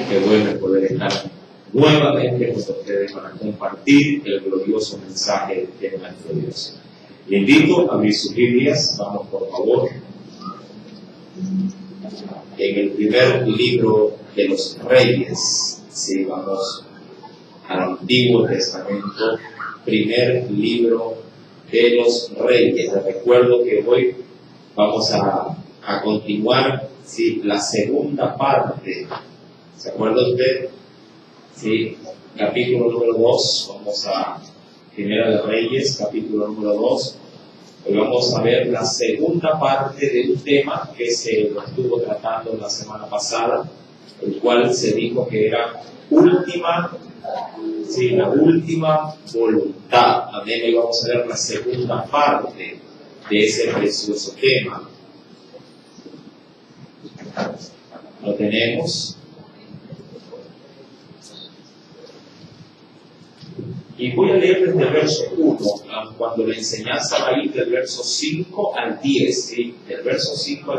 Qué bueno poder estar nuevamente con ustedes para compartir el glorioso mensaje de nuestro Dios. Le invito a abrir sus Biblias, vamos por favor, en el primer libro de los Reyes. Sí, vamos al Antiguo Testamento, primer libro de los Reyes. Les recuerdo que hoy vamos a continuar la segunda parte. ¿Se acuerda usted? Sí, capítulo número 2. Vamos a Primera de Reyes, capítulo número 2. Hoy vamos a ver la segunda parte de un tema que se lo estuvo tratando la semana pasada, el cual se dijo que era la última voluntad. Amén. Hoy vamos a ver la segunda parte de ese precioso tema. Lo tenemos. Y voy a leer desde el verso 1, cuando la enseñanza va a ir del verso 5 al 10, ¿sí? Del verso 5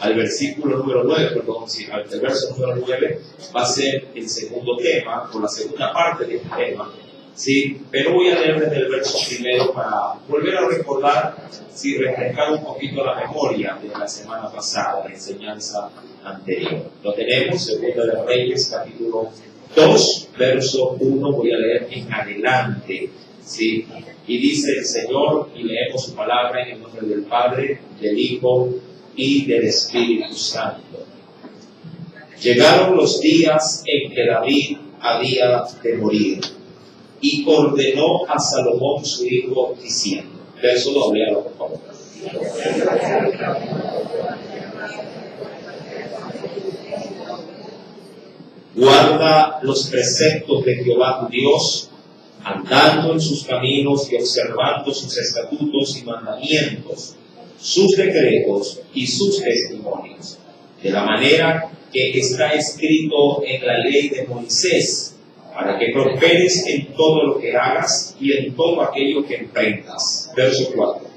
al versículo número 9, perdón, sí, del verso número 9 va a ser el segundo tema, o la segunda parte de este tema, ¿sí? Pero voy a leer desde el verso primero para volver a recordar, refrescar un poquito la memoria de la semana pasada, la enseñanza anterior. Lo tenemos, Segunda de Reyes, capítulo 2, verso 1, voy a leer en adelante, ¿sí? Y dice el Señor, y leemos su palabra en el nombre del Padre, del Hijo y del Espíritu Santo. Llegaron los días en que David había de morir, y ordenó a Salomón su hijo, diciendo, verso 2, léalo por favor. Guarda los preceptos de Jehová tu Dios, andando en sus caminos y observando sus estatutos y mandamientos, sus decretos y sus testimonios, de la manera que está escrito en la ley de Moisés, para que prosperes en todo lo que hagas y en todo aquello que emprendas. Verso 4.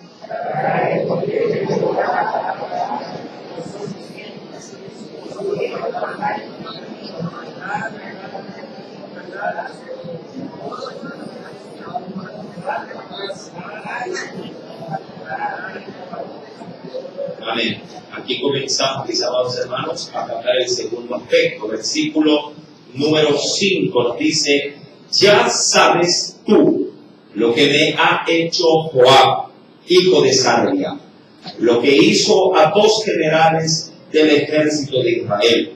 Amén. Aquí comenzamos, mis amados hermanos, a tratar el segundo aspecto. Versículo número 5 nos dice: ya sabes tú lo que me ha hecho Joab, hijo de Sarvia, lo que hizo a dos generales del ejército de Israel,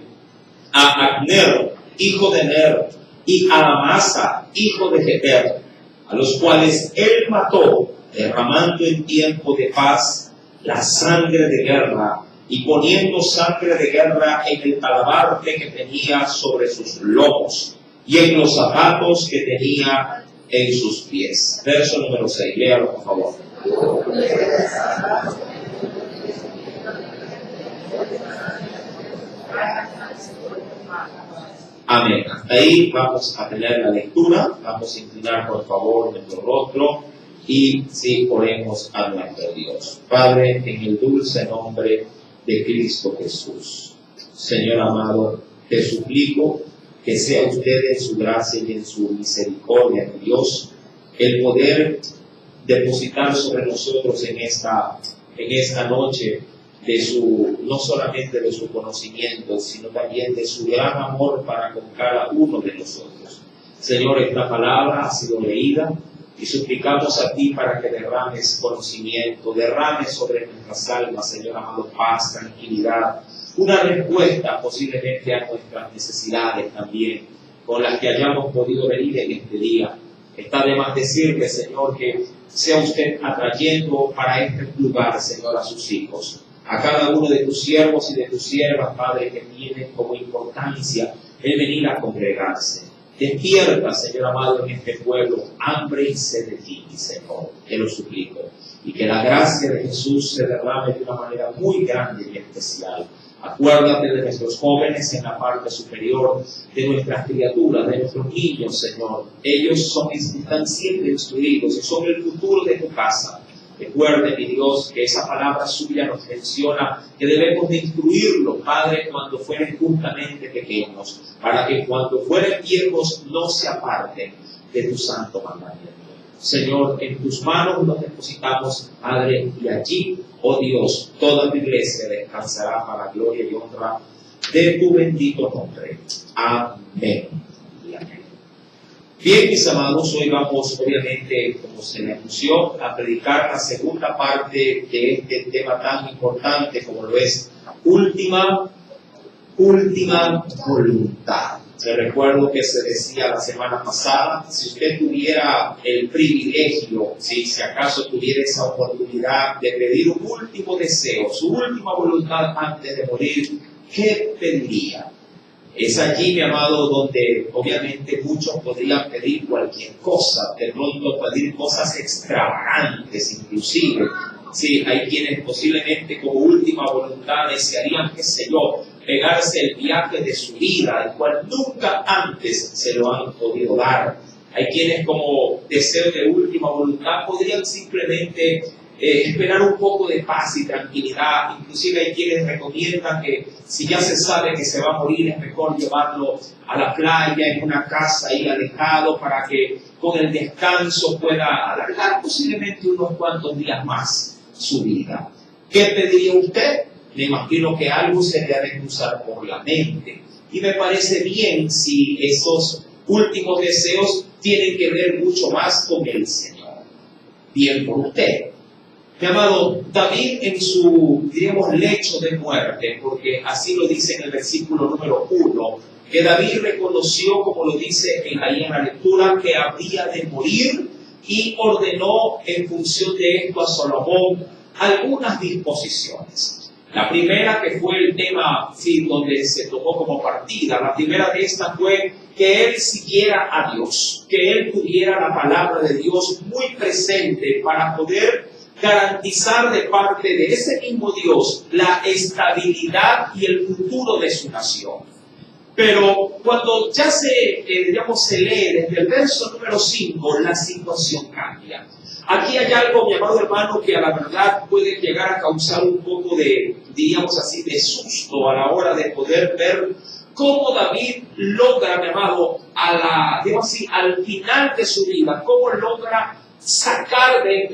a Abner, hijo de Ner, y a Amasa, hijo de Jeter, a los cuales él mató, derramando en tiempo de paz la sangre de guerra, y poniendo sangre de guerra en el talabarte que tenía sobre sus lomos, y en los zapatos que tenía en sus pies. Verso número 6, léalo por favor. Amén. Hasta ahí vamos a tener la lectura. Vamos a inclinar por favor nuestro rostro y oremos a nuestro Dios. Padre, en el dulce nombre de Cristo Jesús, Señor amado, te suplico que sea usted en su gracia y en su misericordia, mi Dios, el poder depositar sobre nosotros en esta noche no solamente de su conocimiento, sino también de su gran amor para con cada uno de nosotros. Señor, esta palabra ha sido leída y suplicamos a ti para que derrames conocimiento, derrames sobre nuestras almas, Señor amado, paz, tranquilidad, una respuesta posiblemente a nuestras necesidades también, con las que hayamos podido venir en este día. Está de más decirle, Señor, que sea usted atrayendo para este lugar, Señor, a sus hijos, a cada uno de tus siervos y de tus siervas, Padre, que tienen como importancia el venir a congregarse. Despierta, Señor amado, en este pueblo hambre y sed de ti, Señor, te lo suplico. Y que la gracia de Jesús se derrame de una manera muy grande y especial. Acuérdate de nuestros jóvenes en la parte superior, de nuestras criaturas, de nuestros niños, Señor. Ellos están siempre instruidos y son el futuro de tu casa. Recuerde, mi Dios, que esa palabra suya nos menciona que debemos de instruirlo, Padre, cuando fueren justamente pequeños, para que cuando fueren viejos no se aparten de tu santo mandamiento. Señor, en tus manos nos depositamos, Padre, y allí, oh Dios, toda tu iglesia descansará para la gloria y honra de tu bendito nombre. Amén y amén. Bien, mis amados, hoy vamos, obviamente, como se me anunció, a predicar la segunda parte de este tema tan importante como lo es última voluntad. Se recuerdo que se decía la semana pasada, si usted tuviera el privilegio, si acaso tuviera esa oportunidad de pedir un último deseo, su última voluntad antes de morir, ¿qué pediría? Es allí, mi amado, donde obviamente muchos podrían pedir cualquier cosa, de pronto pedir cosas extravagantes inclusive. Sí, hay quienes posiblemente como última voluntad desearían, qué sé yo, pegarse el viaje de su vida, el cual nunca antes se lo han podido dar. Hay quienes como deseo de última voluntad podrían simplemente esperar un poco de paz y tranquilidad. Inclusive hay quienes recomiendan que si ya se sabe que se va a morir es mejor llevarlo a la playa, en una casa ahí alejado, para que con el descanso pueda alargar posiblemente unos cuantos días más su vida. ¿Qué pediría usted? Me imagino que algo se le ha de cruzar por la mente. Y me parece bien si esos últimos deseos tienen que ver mucho más con el Señor. Bien por usted. Mi amado, David en su, diríamos, lecho de muerte, porque así lo dice en el versículo número 1, que David reconoció, como lo dice ahí en la lectura, que había de morir y ordenó en función de esto a Salomón algunas disposiciones. La primera, que fue el tema donde se tomó como partida, la primera de estas fue que él siguiera a Dios, que él tuviera la palabra de Dios muy presente para poder garantizar de parte de ese mismo Dios la estabilidad y el futuro de su nación. Pero cuando ya se lee desde el verso número 5, la situación cambia. Aquí hay algo, mi amado hermano, que a la verdad puede llegar a causar un poco de, diríamos así, de susto a la hora de poder ver cómo David logra, mi amado, al final de su vida, cómo logra sacar de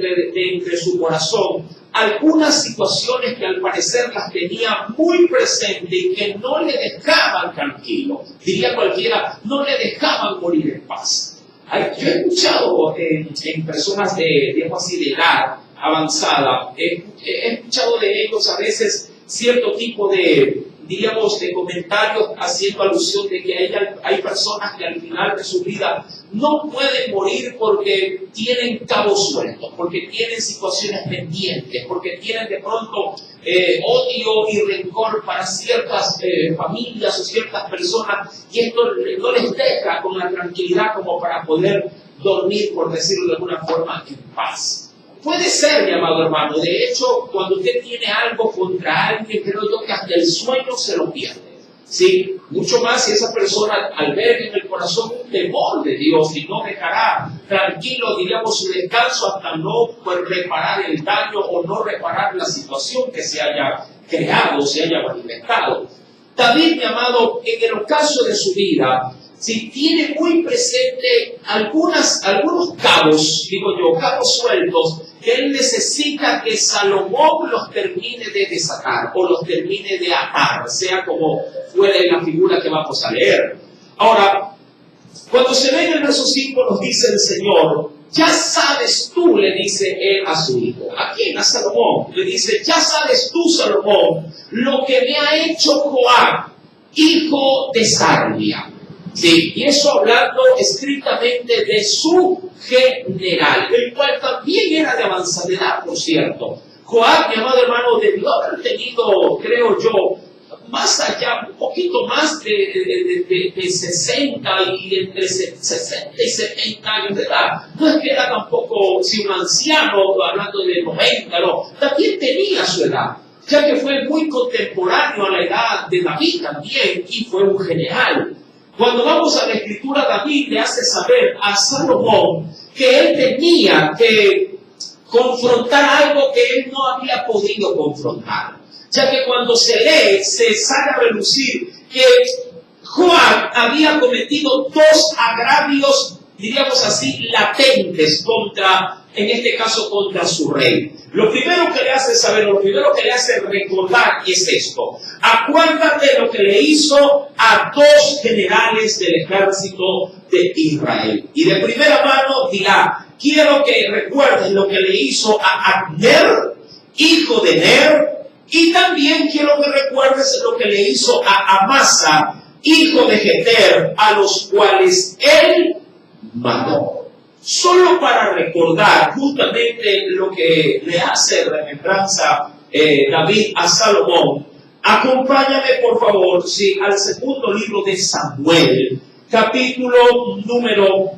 entre su corazón algunas situaciones que al parecer las tenía muy presentes y que no le dejaban tranquilo. Diría cualquiera, no le dejaban morir en paz. Yo he escuchado en personas de edad avanzada, he escuchado de ellos a veces cierto tipo de comentarios haciendo alusión de que hay personas que al final de su vida no pueden morir porque tienen cabos sueltos, porque tienen situaciones pendientes, porque tienen de pronto odio y rencor para ciertas familias o ciertas personas, y esto no les deja con la tranquilidad como para poder dormir, por decirlo de alguna forma, en paz. Puede ser, mi amado hermano. De hecho, cuando usted tiene algo contra alguien, creo yo que hasta el sueño se lo pierde. ¿Sí? Mucho más si esa persona alberga en el corazón un temor de Dios y no dejará tranquilo, diríamos, su descanso hasta no reparar el daño o no reparar la situación que se haya creado, se haya manifestado. David, mi amado, en el ocaso de su vida, si tiene muy presente algunos cabos, cabos sueltos, que él necesita que Salomón los termine de desatar o los termine de atar, sea como fuera en la figura que vamos a leer. Ahora, cuando se ve en el verso 5 nos dice el Señor, ya sabes tú, le dice él a su hijo. ¿A quién? A Salomón. Le dice, ya sabes tú, Salomón, lo que me ha hecho Joab, hijo de Sarvia. Sí, y eso hablando estrictamente de su general, el cual también era de avanzada edad, por cierto. Joab, mi amado hermano, debió haber tenido, creo yo, más allá, un poquito más de 60 y entre 60 y 70 años de edad. No es que era tampoco, si un anciano, hablando de 90, no, también tenía su edad, ya que fue muy contemporáneo a la edad de David también, y fue un general. Cuando vamos a la escritura, David le hace saber a Salomón que él tenía que confrontar algo que él no había podido confrontar. Ya que cuando se lee, se sale a relucir que Joab había cometido dos agravios, diríamos así, latentes contra, en este caso, contra su rey. Lo primero que le hace saber, lo primero que le hace recordar es esto. Acuérdate lo que le hizo a dos generales del ejército de Israel. Y de primera mano dirá, quiero que recuerdes lo que le hizo a Abner, hijo de Ner, y también quiero que recuerdes lo que le hizo a Amasa, hijo de Jeter, a los cuales él mató. Solo para recordar justamente lo que le hace remembranza David a Salomón, acompáñame por favor al segundo libro de Samuel, capítulo número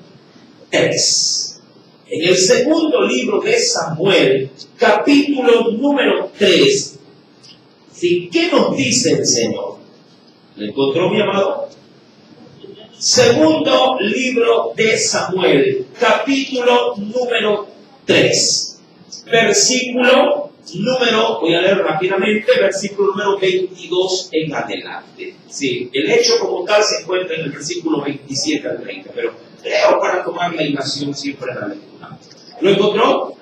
3. En el segundo libro de Samuel, capítulo número 3, ¿sí? ¿Qué nos dice el Señor? ¿Lo encontró, mi amado? Segundo libro de Samuel, capítulo número 3, versículo número, voy a leer rápidamente, versículo número 22 en adelante. Sí, el hecho como tal se encuentra en el versículo 27 al 30, pero leo para tomar la ilación siempre en la lectura. ¿Lo encontró?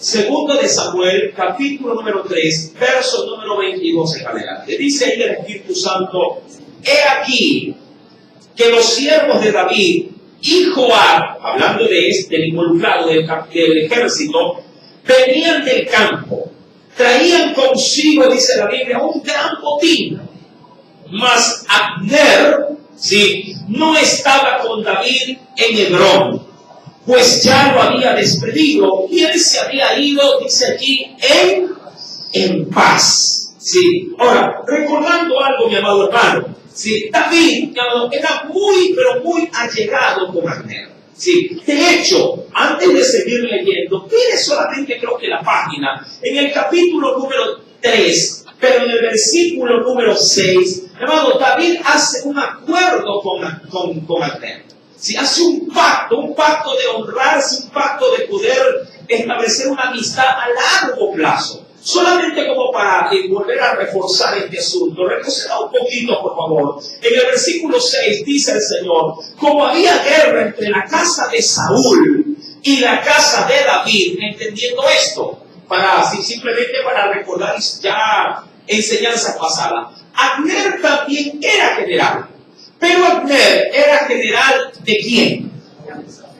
Segundo de Samuel, capítulo número 3, verso número 22 en adelante. Dice ahí el Espíritu Santo, he aquí que los siervos de David y Joab, hablando del involucrado del ejército, venían del campo, traían consigo, dice la Biblia, un gran botín. Mas Abner, sí, no estaba con David en Hebrón, pues ya lo había despedido y él se había ido, dice aquí, en paz. Sí. Ahora, recordando algo, mi amado hermano, sí, David era muy, pero muy allegado con Abner. Sí. De hecho, antes de seguir leyendo, mire solamente creo que la página, en el capítulo número 3, pero en el versículo número 6, hermano, David hace un acuerdo con Abner. Sí, hace un pacto de honrarse, un pacto de poder establecer una amistad a largo plazo. Solamente como para volver a reforzar este asunto, retroceda un poquito, por favor. En el versículo 6 dice el Señor, como había guerra entre la casa de Saúl y la casa de David, entendiendo esto, simplemente para recordar ya enseñanzas pasadas. Abner también era general, pero Abner era general ¿de quién?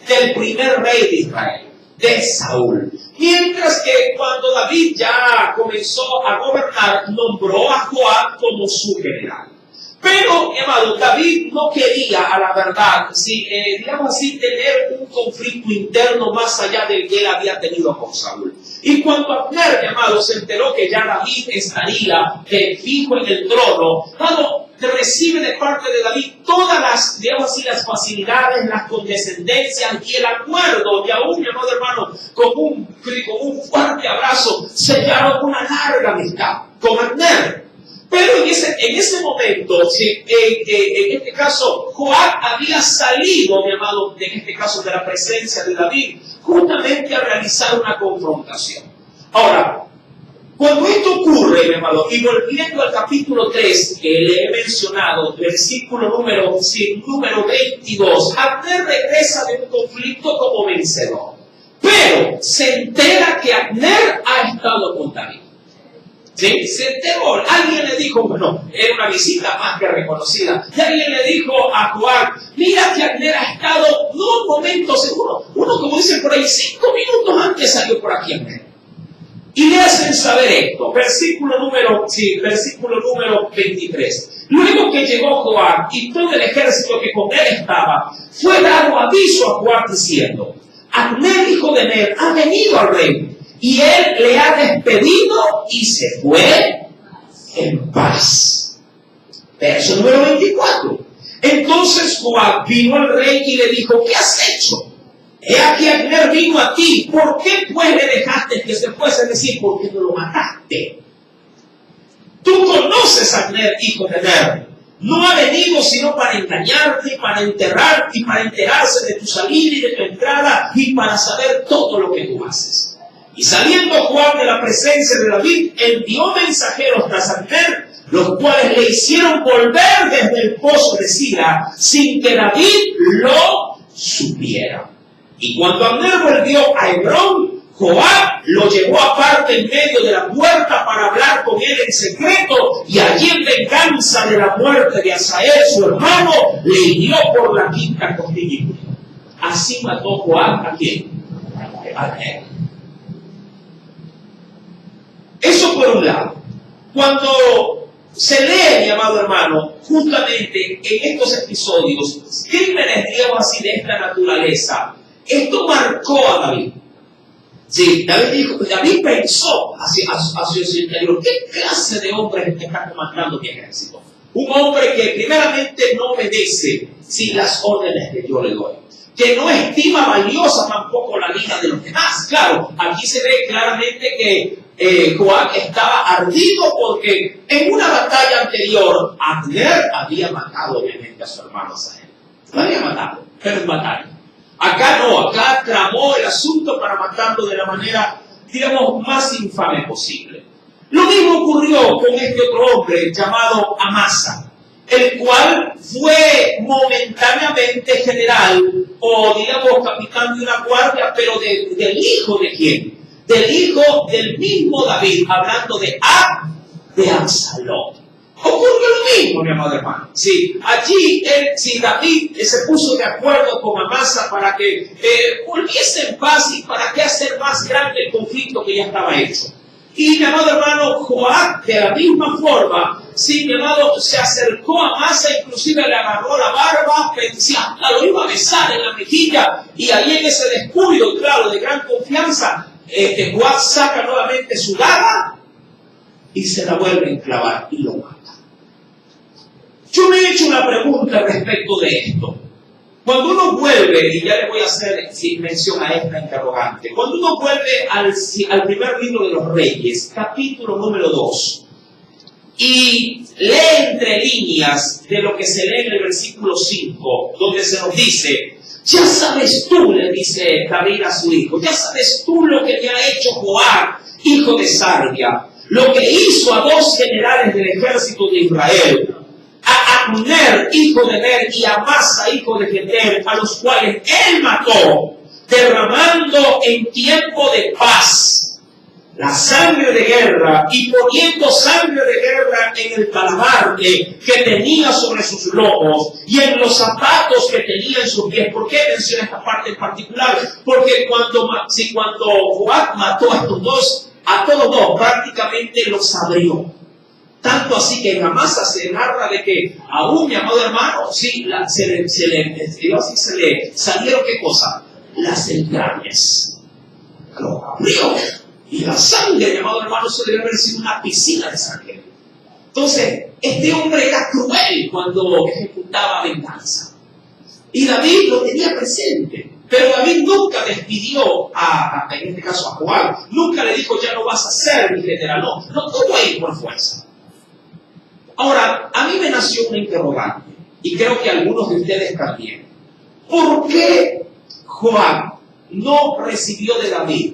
Del primer rey de Israel, de Saúl. Mientras que cuando David ya comenzó a gobernar, nombró a Joab como su general. Pero, hermano, David no quería, a la verdad, digamos así, tener un conflicto interno más allá del que él había tenido con Saúl. Y cuando Abner, hermano, se enteró que ya David estaría fijo en el trono, hermano, recibe de parte de David todas las, digamos así, las facilidades, las condescendencias y el acuerdo, y aún, mi amado hermano, con un fuerte abrazo, sellaron una larga amistad con Abner. Pero en ese momento, en este caso, Joab había salido, mi amado, en este caso de la presencia de David, justamente a realizar una confrontación. Ahora, cuando esto ocurre, mi amado, y volviendo al capítulo 3 que le he mencionado, versículo número 22, Abner regresa de un conflicto como vencedor. Pero se entera que Abner ha estado con David. ¿Sí? Se enteró, alguien le dijo, bueno, era una visita más que reconocida, y alguien le dijo a Joab, mira que Abner ha estado, no un momento seguro, uno como dicen por ahí, 5 minutos antes salió por aquí Abner. Y le hacen saber esto, versículo número 23. Luego que llegó Joab y todo el ejército que con él estaba, fue dado aviso a Joab diciendo, Abner, hijo de Ner, ha venido al rey, y él le ha despedido y se fue en paz. Verso número 24. Entonces Joab vino al rey y le dijo, ¿qué has hecho? He aquí Abner vino a ti. ¿Por qué pues le dejaste que se fuese? Es decir, ¿por qué no lo mataste? Tú conoces a Abner, hijo de Ner. No ha venido sino para engañarte, para enterrarte y para enterarse de tu salida y de tu entrada y para saber todo lo que tú haces. Y saliendo Joab de la presencia de David, envió mensajeros tras Abner, los cuales le hicieron volver desde el pozo de Sila, sin que David lo supiera. Y cuando Abner volvió a Hebrón, Joab lo llevó aparte en medio de la puerta para hablar con él en secreto, y allí en venganza de la muerte de Asael, su hermano, le hirió por la quinta costilla y murió. Así mató Joab ¿a quién? A Abner. Eso por un lado. Cuando se lee, mi amado hermano, justamente en estos episodios, crímenes, digamos así, de esta naturaleza, esto marcó a David. Sí, David pensó hacia su interior, ¿qué clase de hombre está comandando mi ejército? Un hombre que primeramente no obedece las órdenes que yo le doy, que no estima valiosa tampoco la vida de los demás. Claro, aquí se ve claramente que Joab estaba ardido porque en una batalla anterior Abner había matado obviamente a su hermano Asael. Lo había matado, pero en batalla. Acá no, acá tramó el asunto para matarlo de la manera, digamos, más infame posible. Lo mismo ocurrió con este otro hombre llamado Amasa, el cual fue momentáneamente general o, digamos, capitán de una guardia, pero del hijo de quién? Del hijo del mismo David, hablando de Absalón. Ocurrió lo mismo, mi amado hermano. Sí, allí David se puso de acuerdo con Amasa para que volviese en paz y para que hacer más grande el conflicto que ya estaba hecho. Y mi amado hermano, Joab, de la misma forma, sí, mi amado, se acercó a Amasa, inclusive le agarró la barba, pensé, hasta lo iba a besar en la mejilla, y ahí en ese descuido, claro, de gran confianza, Joab saca nuevamente su daga y se la vuelve a enclavar y lo mata. Yo me he hecho una pregunta respecto de esto. Cuando uno vuelve, y ya le voy a hacer mención a esta interrogante, cuando uno vuelve al primer libro de los Reyes, capítulo número 2, y lee entre líneas de lo que se lee en el versículo 5, donde se nos dice, ya sabes tú, le dice David a su hijo, ya sabes tú lo que te ha hecho Joab, hijo de Sarvia, lo que hizo a 2 generales del ejército de Israel, a Abner, hijo de Ner, y a Amasa, hijo de Jeter, a los cuales él mató, derramando en tiempo de paz la sangre de guerra y poniendo sangre de guerra en el talabarte que tenía sobre sus lomos y en los zapatos que tenía en sus pies. ¿Por qué menciona esta parte en particular? Porque cuando Joab mató a todos dos, prácticamente los abrió. Tanto así que en Amasa se narra de que aún, mi amado hermano, sí, se le salieron, ¿qué cosa? Las entrañas. Lo abrió. Y la sangre, mi amado hermano, eso debe haber sido una piscina de sangre. Entonces, este hombre era cruel cuando ejecutaba venganza. Y David lo tenía presente. Pero David nunca despidió en este caso a Joab. Nunca le dijo, ya no vas a ser mi general. No tuvo ahí por fuerza. Ahora, a mí me nació una interrogante, y creo que algunos de ustedes también. ¿Por qué Joab no recibió de David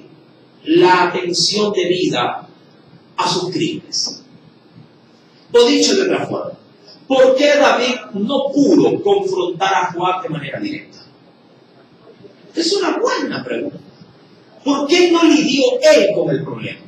la atención debida a sus crímenes? O dicho de otra forma, ¿por qué David no pudo confrontar a Joab de manera directa? Es una buena pregunta. ¿Por qué no lidió él con el problema?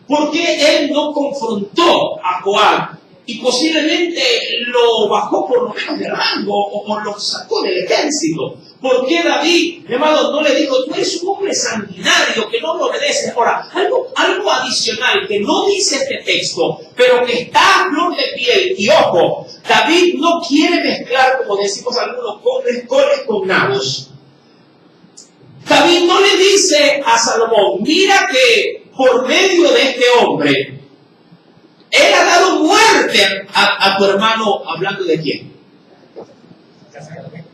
¿Por qué él no confrontó a Joab y posiblemente lo bajó por lo menos de rango o lo sacó del ejército? ¿Por qué David, mi amado, no le dijo, tú eres un hombre sanguinario que no lo obedeces? Ahora, algo adicional que no dice este texto, pero que está a flor de piel, y ojo, David no quiere mezclar, como decimos algunos, coles con nabos. David no le dice a Salomón, mira que por medio de este hombre, él ha dado muerte a tu hermano, hablando de quién?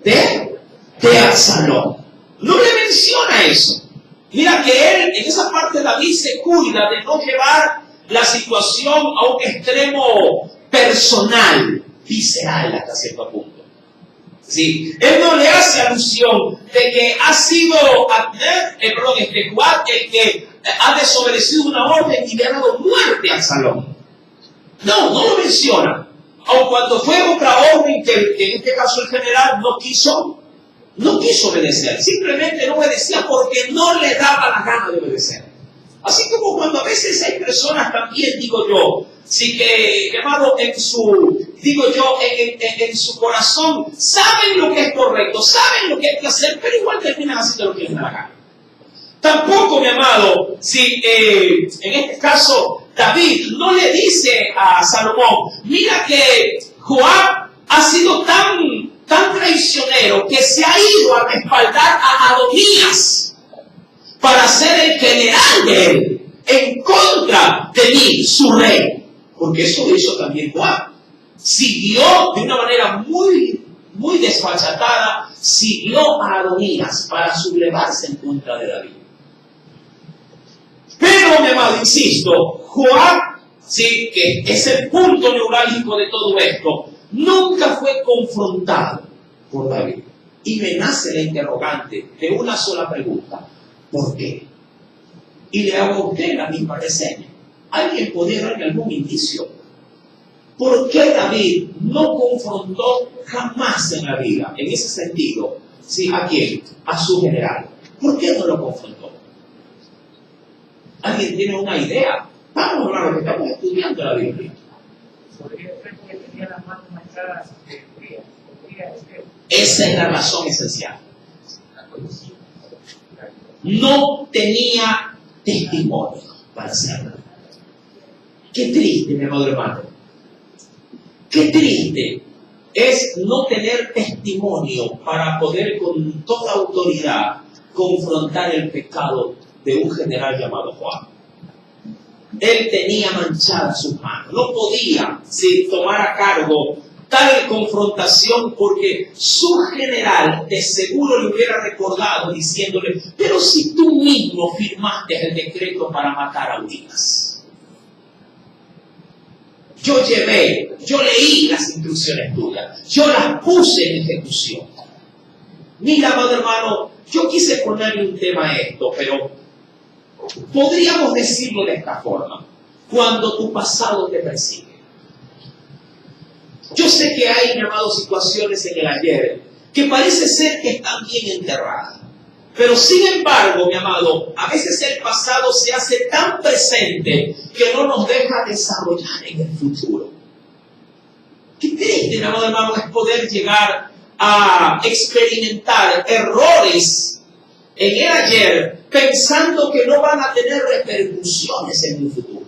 De Absalón. No le menciona eso. Mira que él, en esa parte David se cuida de no llevar la situación a un extremo personal, visceral hasta cierto punto. ¿Sí? Él no le hace alusión de que ha sido Abner, Joab, el que ha desobedecido una orden y le ha dado muerte a Absalón. No lo menciona. Aun cuando fue otra orden que en este caso el general no quiso obedecer. Simplemente no obedecía porque no le daba la gana de obedecer. Así como cuando a veces hay personas también, digo yo, sí que, hermano, en su corazón, saben lo que es correcto, saben lo que hay que hacer, pero igual terminan haciendo lo que les da la gana. Tampoco, mi amado, si en este caso David no le dice a Salomón, mira que Joab ha sido tan traicionero que se ha ido a respaldar a Adonías para ser el general de él, en contra de mí, su rey. Porque eso lo hizo también Joab. Siguió de una manera muy desfachatada, siguió a Adonías para sublevarse en contra de David. Pero, mi amado, insisto, Joab, sí, que es el punto neurálgico de todo esto, nunca fue confrontado por David. Y me nace la interrogante de una sola pregunta. ¿Por qué? Y le hago a usted la misma reseña. ¿Alguien podría darme algún indicio? ¿Por qué David no confrontó jamás en la vida, en ese sentido, sí, a quién? A su general. ¿Por qué no lo confrontó? ¿Alguien tiene una idea? Vamos, hermano, que estamos estudiando la Biblia. Esa es la razón esencial. No tenía testimonio para hacerlo. Qué triste, mi amado hermano. Qué triste es no tener testimonio para poder con toda autoridad confrontar el pecado de un general llamado Joab. Él tenía manchadas sus manos. No podía tomar a cargo tal confrontación porque su general de seguro le hubiera recordado diciéndole, pero si tú mismo firmaste el decreto para matar a Urias. Yo leí las instrucciones tuyas, yo las puse en ejecución. Mira, amado hermano, yo quise ponerle un tema a esto, pero podríamos decirlo de esta forma. Cuando tu pasado te persigue. Yo sé que hay, mi amado, situaciones en el ayer que parece ser que están bien enterradas. Pero sin embargo, mi amado, a veces el pasado se hace tan presente que no nos deja desarrollar en el futuro. Qué triste, mi amado hermano, es poder llegar a experimentar errores en el ayer pensando que no van a tener repercusiones en el futuro.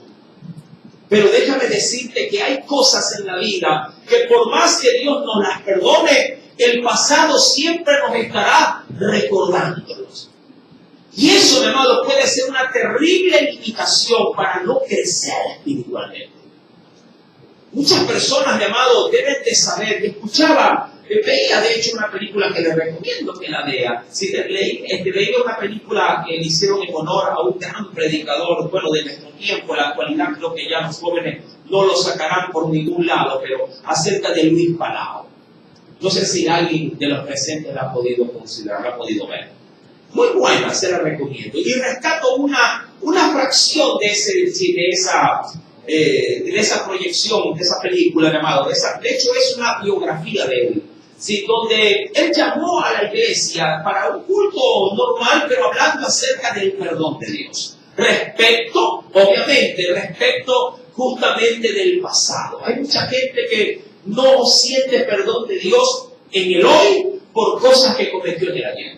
Pero déjame decirte que hay cosas en la vida que por más que Dios nos las perdone, el pasado siempre nos estará recordándolos. Y eso, mi amado, puede ser una terrible limitación para no crecer espiritualmente. Muchas personas, mi amado, deben de saber. Veía de hecho una película que les recomiendo que la vea. Veía una película que le hicieron en honor a un gran predicador, bueno, de nuestro tiempo, en la actualidad creo que ya los jóvenes no lo sacarán por ningún lado, pero acerca de Luis Palau. No sé si alguien de los presentes la ha podido considerar, la ha podido ver. Muy buena, se la recomiendo. Y rescato una fracción de esa proyección, de esa película llamada. De hecho, es una biografía de él. Sí, donde él llamó a la iglesia para un culto normal, pero hablando acerca del perdón de Dios. Respecto justamente del pasado. Hay mucha gente que no siente perdón de Dios en el hoy por cosas que cometió en el ayer.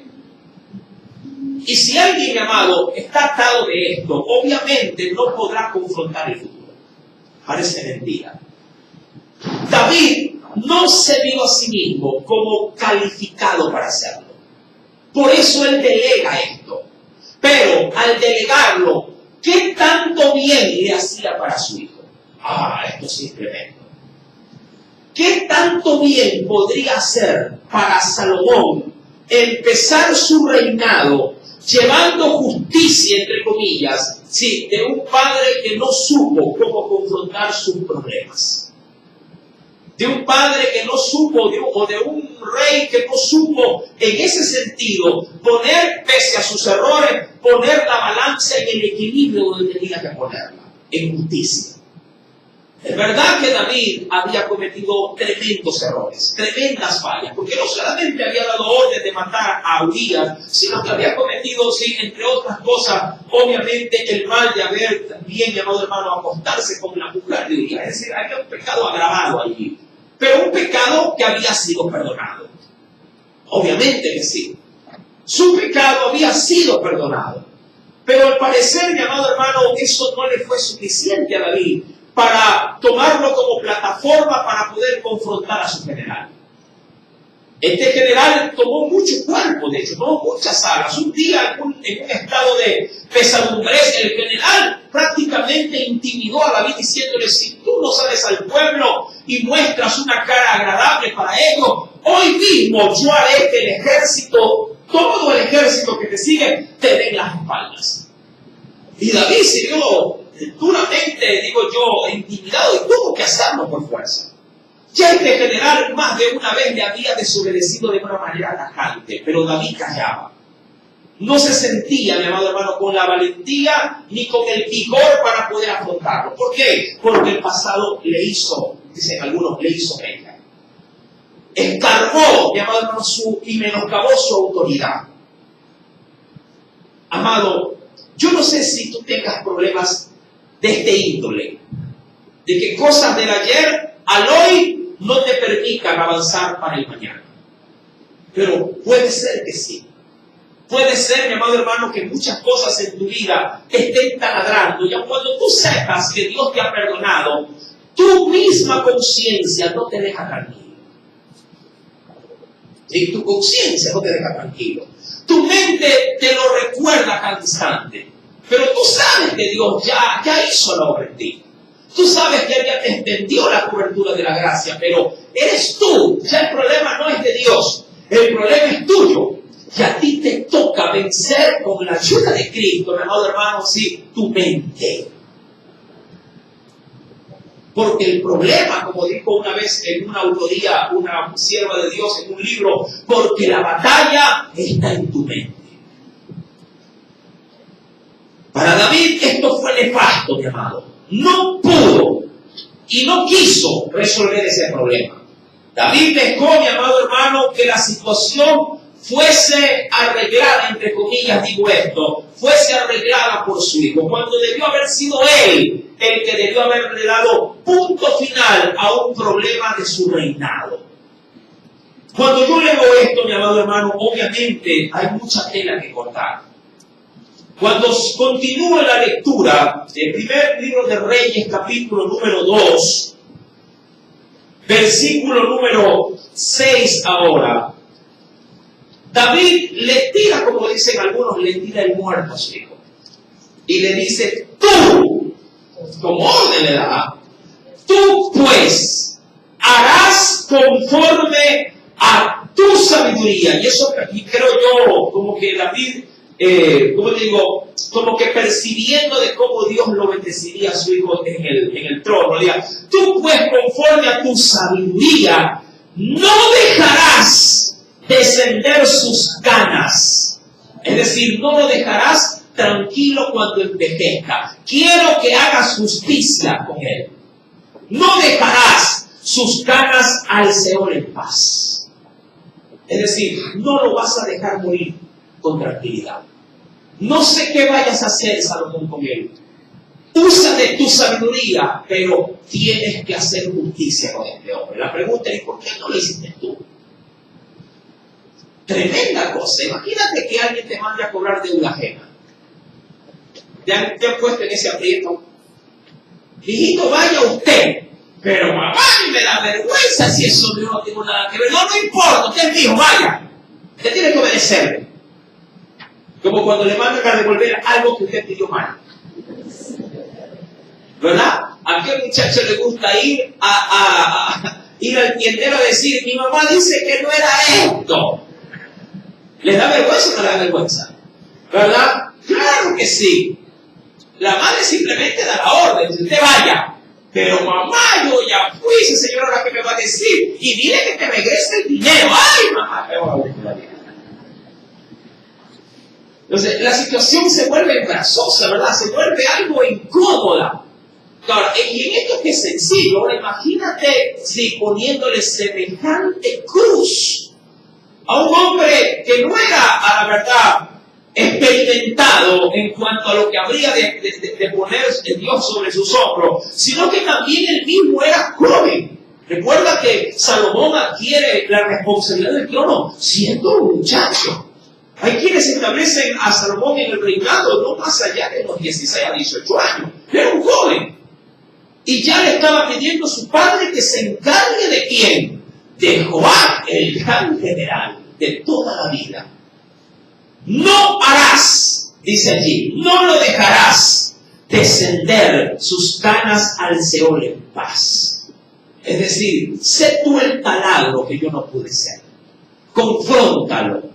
Y si alguien, mi amado, está atado de esto, obviamente no podrá confrontar el futuro. Parece mentira. David no se vio a sí mismo como calificado para hacerlo. Por eso él delega esto. Pero al delegarlo, ¿qué tanto bien le hacía para su hijo? Esto sí es tremendo. ¿Qué tanto bien podría hacer para Salomón empezar su reinado llevando justicia, entre comillas, sí, de un padre que no supo cómo confrontar sus problemas? de un padre que no supo, o de un rey que no supo, en ese sentido, poner, pese a sus errores, poner la balanza en el equilibrio donde tenía que ponerla, en justicia. Es verdad que David había cometido tremendos errores, tremendas fallas, porque no solamente había dado orden de matar a Urías, sino que había cometido, sí, entre otras cosas, obviamente el mal de haber también, llamado hermano, acostarse con la mujer de Urías. Es decir, había un pecado agravado allí, pero un pecado que había sido perdonado. Obviamente que sí. Su pecado había sido perdonado. Pero al parecer, mi amado hermano, eso no le fue suficiente a David para tomarlo como plataforma para poder confrontar a su general. Este general tomó mucho cuerpo, de hecho, tomó muchas alas. Un día, en un estado de pesadumbrez, el general prácticamente intimidó a David diciéndole: si tú no sales al pueblo y muestras una cara agradable para ellos, hoy mismo yo haré que el ejército, todo el ejército que te sigue, te den las espaldas. Y David se vio duramente, digo yo, intimidado y tuvo que hacerlo por fuerza. Ya este general más de una vez le había desobedecido de una manera tajante, pero David callaba. No se sentía, mi amado hermano, con la valentía ni con el vigor para poder afrontarlo. ¿Por qué? Porque el pasado le hizo, dicen algunos, le hizo pena. Escargó, mi amado hermano, y menoscabó su autoridad. Amado, yo no sé si tú tengas problemas de este índole, de que cosas del ayer al hoy no te permitan avanzar para el mañana. Pero puede ser que sí. Puede ser, mi amado hermano, que muchas cosas en tu vida estén taladrando. Y aun cuando tú sepas que Dios te ha perdonado, tu misma conciencia no te deja tranquilo. ¿Sí? Tu conciencia no te deja tranquilo. Tu mente te lo recuerda cada instante. Pero tú sabes que Dios ya hizo la obra en ti. Tú sabes que Él ya te extendió la cobertura de la gracia, pero eres tú. Ya el problema no es de Dios, el problema es tuyo. Y a ti te toca vencer con la ayuda de Cristo, mi amado hermano, sí, tu mente. Porque el problema, como dijo una vez en una autoría, una sierva de Dios en un libro, porque la batalla está en tu mente. Para David esto fue nefasto, mi amado. No pudo y no quiso resolver ese problema. David dejó, mi amado hermano, que la situación fuese arreglada, entre comillas digo esto, fuese arreglada por su hijo, cuando debió haber sido él el que debió haberle dado punto final a un problema de su reinado. Cuando yo leo esto, mi amado hermano, obviamente hay mucha tela que cortar. Cuando continúa la lectura del primer libro de Reyes, capítulo número 2, versículo número 6 ahora, David le tira, como dicen algunos, le tira el muerto a su hijo. Y le dice: tú, como orden le da, tú pues harás conforme a tu sabiduría. Y eso aquí creo yo, como que David, como que percibiendo de cómo Dios lo bendeciría a su hijo en el trono. Diga: tú pues conforme a tu sabiduría no dejarás descender sus ganas. Es decir, no lo dejarás tranquilo cuando envejezca. Quiero que hagas justicia con él. No dejarás sus ganas al Señor en paz. Es decir, no lo vas a dejar morir con tranquilidad. No sé qué vayas a hacer, Salomón, con él. Usa de tu sabiduría, pero tienes que hacer justicia con este hombre. La pregunta es: ¿por qué no lo hiciste tú? Tremenda cosa. Imagínate que alguien te mande a cobrar deuda ajena. ¿Te han puesto en ese aprieto? Hijito, vaya usted. Pero mamá, me da vergüenza si eso yo no tengo nada que ver. No importa, usted es mío, vaya. Usted tiene que obedecerme. Como cuando le mandan a devolver algo que usted pidió mal. ¿Verdad? ¿A qué muchacho le gusta ir al tiendero a decir: mi mamá dice que no era esto? ¿Les da vergüenza o no les da vergüenza? ¿Verdad? Claro que sí. La madre simplemente da la orden: usted vaya. Pero mamá, yo ya fui, esa señora ahora que me va a decir, y dile que te regrese el dinero. Ay, mamá, me voy a volver la vida. Entonces, la situación se vuelve embarazosa, ¿verdad? Se vuelve algo incómoda. Claro, y en esto que es sencillo, ahora imagínate si poniéndole semejante cruz a un hombre que no era, a la verdad, experimentado en cuanto a lo que habría de poner Dios sobre sus hombros, sino que también él mismo era joven. Recuerda que Salomón adquiere la responsabilidad del trono siendo un muchacho. Hay quienes establecen a Salomón en el reinado no más allá de los 16 a 18 años. Era un joven. Y ya le estaba pidiendo a su padre que se encargue de quién? De Joab, el gran general de toda la vida. No harás, dice allí, no lo dejarás descender sus canas al Seol en paz. Es decir, sé tú el taladro que yo no pude ser. Confróntalo.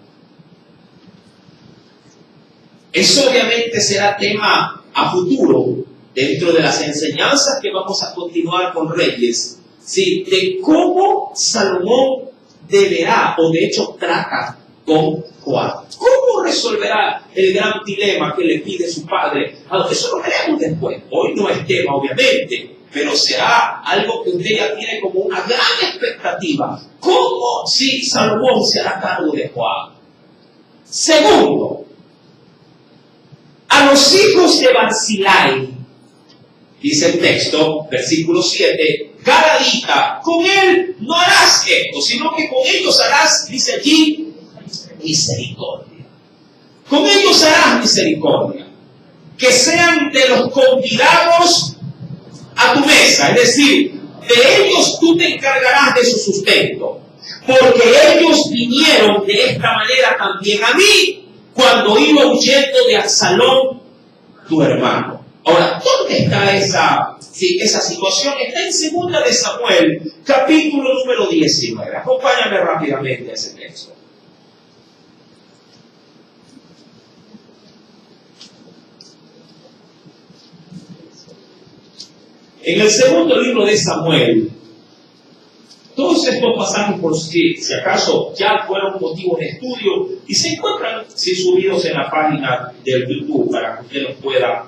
Eso obviamente será tema a futuro dentro de las enseñanzas que vamos a continuar con Reyes, ¿sí? De cómo Salomón deberá, o de hecho trata con Joab. ¿Cómo resolverá el gran dilema que le pide su padre? Eso lo veremos después. Hoy no es tema, obviamente, pero será algo que usted ya tiene como una gran expectativa. ¿Cómo si Salomón se hará cargo de Joab? Segundo, a los hijos de Barzillai, dice el texto, versículo 7, Galadita, con él no harás esto, sino que con ellos harás, dice allí, misericordia. Con ellos harás misericordia. Que sean de los convidados a tu mesa, es decir, de ellos tú te encargarás de su sustento, porque ellos vinieron de esta manera también a mí, cuando iba huyendo de Absalón, tu hermano. Ahora, ¿dónde está esa situación? Está en 2 de Samuel, capítulo número 19. Acompáñame rápidamente a ese texto. En el segundo libro de Samuel, todos estos pasajes, por si acaso ya fueron motivo de estudio y se encuentran subidos en la página del YouTube para que usted los pueda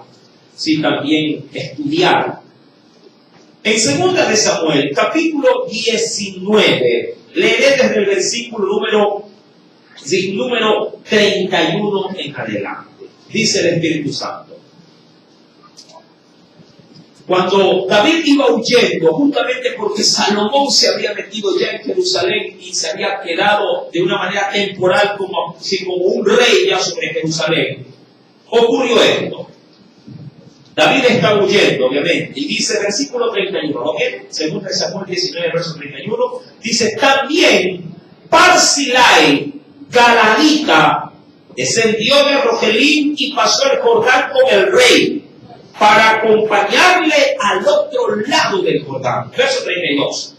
también estudiar. En 2 de Samuel, capítulo 19, leeré desde el versículo número 31 en adelante. Dice el Espíritu Santo. Cuando David iba huyendo, justamente porque Salomón se había metido ya en Jerusalén y se había quedado de una manera temporal como un rey ya sobre Jerusalén, ocurrió esto. David está huyendo, obviamente, y dice, versículo 31, ¿ok? Según Samuel 19, verso 31, dice, también Barzillai, Galadita, descendió de Rogelim y pasó el Jordán con el rey, para acompañarle al otro lado del Jordán. Verso 32.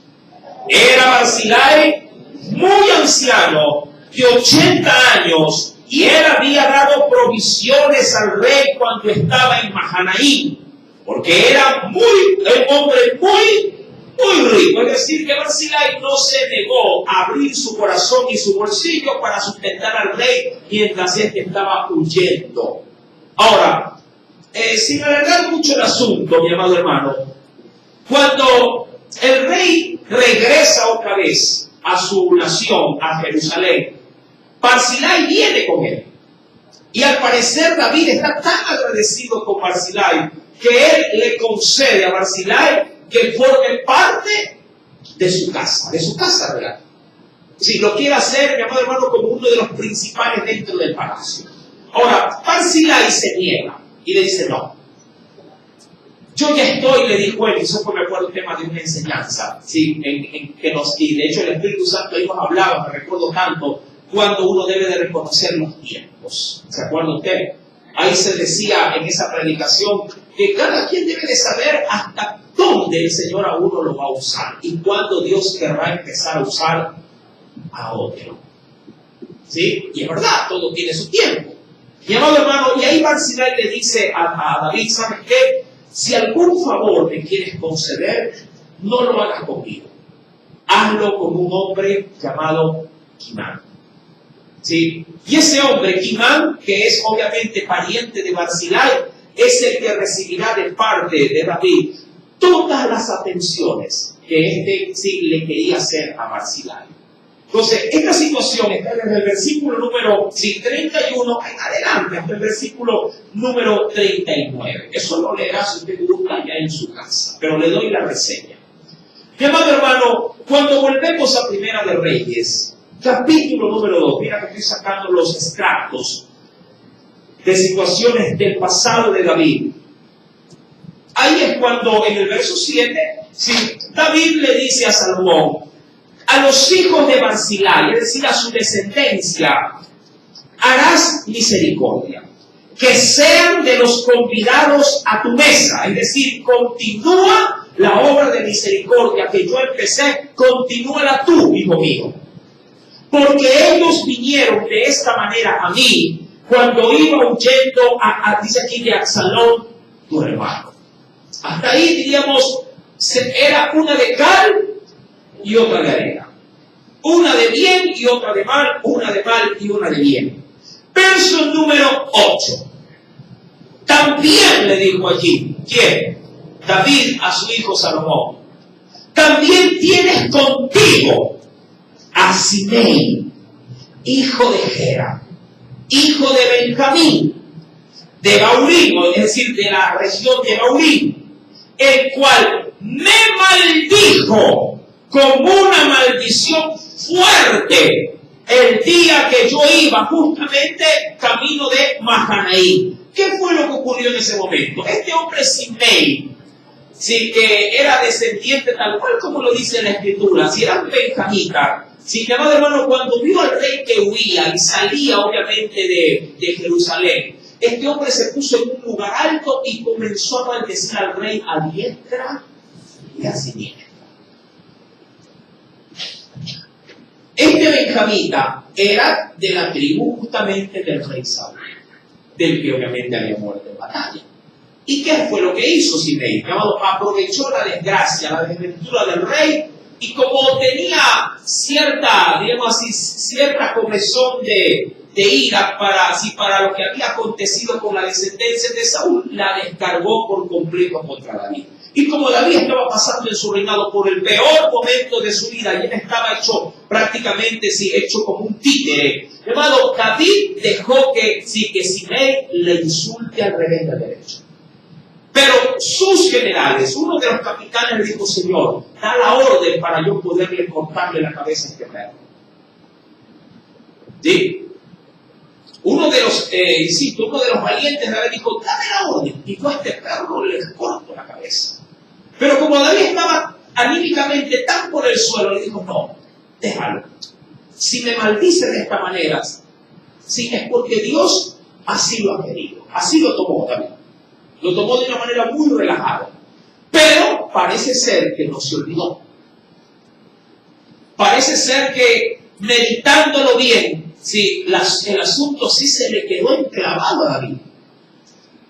Era Barzillai muy anciano, de 80 años, y él había dado provisiones al rey cuando estaba en Mahanaim, porque era un hombre muy rico. Es decir, que Barzillai no se negó a abrir su corazón y su bolsillo para sustentar al rey mientras él estaba huyendo. Ahora, sin alargar mucho el asunto, mi amado hermano, cuando el rey regresa otra vez a su nación, a Jerusalén, Barzillai viene con él. Y al parecer David está tan agradecido con Barzillai que él le concede a Barzillai que forme parte de su casa real. Si lo quiere hacer, mi amado hermano, como uno de los principales dentro del palacio. Ahora, Barzillai se niega. Y le dice, no, yo ya estoy, le dijo él, y eso me acuerdo el tema de una enseñanza, ¿sí? y de hecho el Espíritu Santo ahí nos hablaba, me recuerdo tanto, cuando uno debe de reconocer los tiempos. ¿Se acuerda usted? Ahí se decía en esa predicación que cada quien debe de saber hasta dónde el Señor a uno lo va a usar y cuándo Dios querrá empezar a usar a otro. ¿Sí? Y es verdad, todo tiene su tiempo. Mi amado hermano, y ahí Barzillai le dice a David, ¿sabes qué? si algún favor me quieres conceder, no lo hagas conmigo. Hazlo con un hombre llamado Kimán. ¿Sí? Y ese hombre, Kimán, que es obviamente pariente de Barzillai, es el que recibirá de parte de David todas las atenciones que sí le quería hacer a Barzillai. Entonces, esta situación está desde el versículo número 31 en adelante, hasta el versículo número 39. Eso lo leerá si usted gusta ya en su casa, pero le doy la reseña. Mi amado hermano, cuando volvemos a Primera de Reyes, capítulo número 2, mira que estoy sacando los extractos de situaciones del pasado de David. Ahí es cuando en el verso 7, sí, David le dice a Salomón, a los hijos de Barzillai, es decir, a su descendencia, harás misericordia, que sean de los convidados a tu mesa, es decir, continúa la obra de misericordia que yo empecé, continúala tú, hijo mío. Porque ellos vinieron de esta manera a mí, cuando iba huyendo, dice aquí, de Absalón, tu hermano. Hasta ahí, diríamos, era una de cal y otra de arena. Una de bien y otra de mal, una de mal y una de bien. Verso número 8. También le dijo allí, ¿quién? David a su hijo Salomón. También tienes contigo a Simei, hijo de Gera, hijo de Benjamín, de Baurín, es decir, de la región de Baurín, el cual me maldijo con una maldición fuerte el día que yo iba justamente camino de Mahanaim. ¿Qué fue lo que ocurrió en ese momento? Este hombre Simei, sí, que era descendiente tal cual como lo dice la Escritura, si era un benjamita, sí, que amado hermano, cuando vio al rey que huía y salía obviamente de Jerusalén, este hombre se puso en un lugar alto y comenzó a maldecir al rey a diestra y a siniestra. Este benjamita era de la tribu justamente del rey Saúl, del que obviamente había muerto en batalla. ¿Y qué fue lo que hizo Simei? Aprovechó la desgracia, la desventura del rey, y como tenía cierta, digamos así, cierta comezón de ira para lo que había acontecido con la descendencia de Saúl, la descargó por completo contra David. Y como David estaba pasando en su reinado por el peor momento de su vida, y él estaba hecho prácticamente, sí, hecho como un títere, llamado David dejó que Simei le insulte al revés del derecho. Pero sus generales, uno de los capitanes le dijo, Señor, da la orden para yo poderle cortarle la cabeza a este perro. ¿Sí? Uno de los valientes de David dijo, dame la orden, y yo a este perro le corto la cabeza. Pero como David estaba anímicamente tan por el suelo, le dijo, no, déjalo. Si me maldice de esta manera, sí, es porque Dios así lo ha querido. Así lo tomó David. Lo tomó de una manera muy relajada. Pero parece ser que no se olvidó. Parece ser que, meditándolo bien, sí, el asunto sí se le quedó enclavado a David.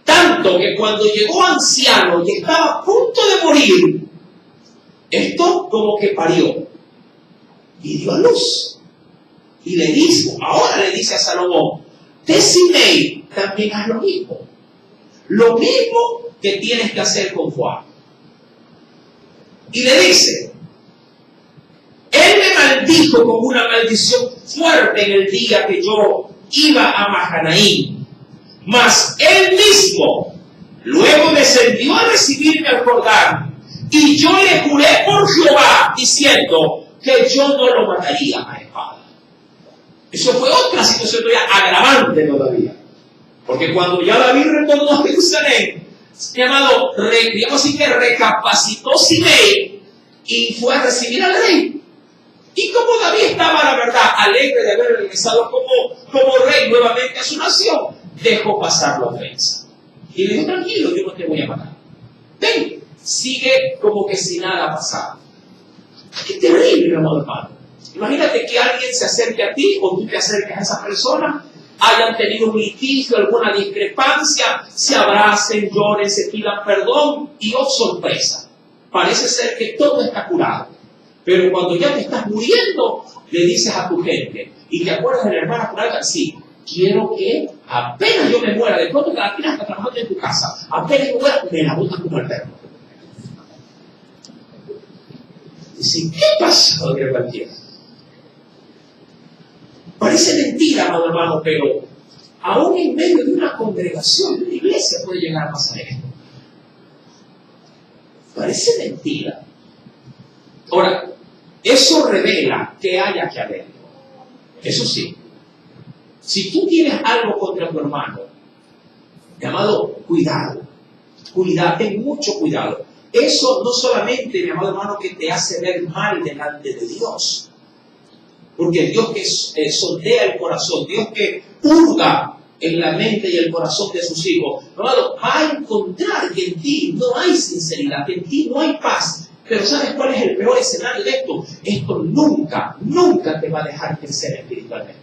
Tanto que cuando llegó anciano y estaba a punto de morir, esto como que parió. Y dio a luz. Y le dijo, ahora le dice a Salomón, de Simei también haz lo mismo. Lo mismo que tienes que hacer con Juan. Y le dice, él me maldijo con una maldición fuerte en el día que yo iba a Mahanaim. Mas él mismo luego descendió a recibirme al Jordán. Y yo le juré por Jehová, diciendo que yo no lo mataría a espada. Eso fue otra situación todavía agravante todavía. Porque cuando ya David retornó a Jerusalén, llamado, digamos así que recapacitó Simei y fue a recibir al rey. Y como David estaba, la verdad, alegre de haber regresado como rey nuevamente a su nación, dejó pasar la ofensa. Y le dijo, tranquilo, yo no te voy a matar. Ven, sigue como que si nada ha pasado. Qué terrible, amado hermano. Imagínate que alguien se acerque a ti o tú te acerques a esa persona hayan tenido un litigio, alguna discrepancia, se abracen, lloren, se pidan perdón y oh sorpresa, parece ser que todo está curado. Pero cuando ya te estás muriendo, le dices a tu gente, y te acuerdas de la hermana curada, sí, quiero que apenas yo me muera, de pronto cada quien está trabajando en tu casa, apenas yo muera, me la botan como el perro. Dicen, ¿qué pasa, don cualquiera? Parece mentira, amado hermano, pero aún en medio de una congregación, de una iglesia, puede llegar a pasar esto. Parece mentira. Ahora, eso revela que hay aquí adentro. Eso sí. Si tú tienes algo contra tu hermano, mi amado, cuidado. Cuidado, ten mucho cuidado. Eso no solamente, mi amado hermano, que te hace ver mal delante de Dios. Porque Dios que sondea el corazón, Dios que purga en la mente y el corazón de sus hijos, hermano, va a encontrar que en ti no hay sinceridad, que en ti no hay paz. Pero ¿sabes cuál es el peor escenario de esto? Esto nunca, nunca te va a dejar crecer espiritualmente.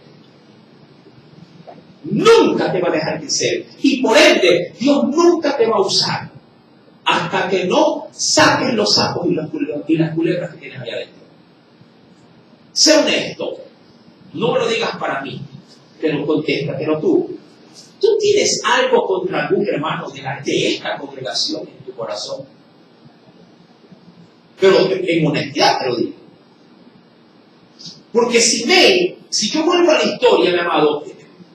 Nunca te va a dejar crecer. Y por ende, Dios nunca te va a usar hasta que no saques los sapos y las culebras que tienes allá adentro. Sé honesto. No me lo digas para mí, pero contéstatelo tú. ¿Tú tienes algo contra algún hermano de esta congregación en tu corazón? Pero en honestidad te lo digo. Porque si yo vuelvo a la historia, mi amado,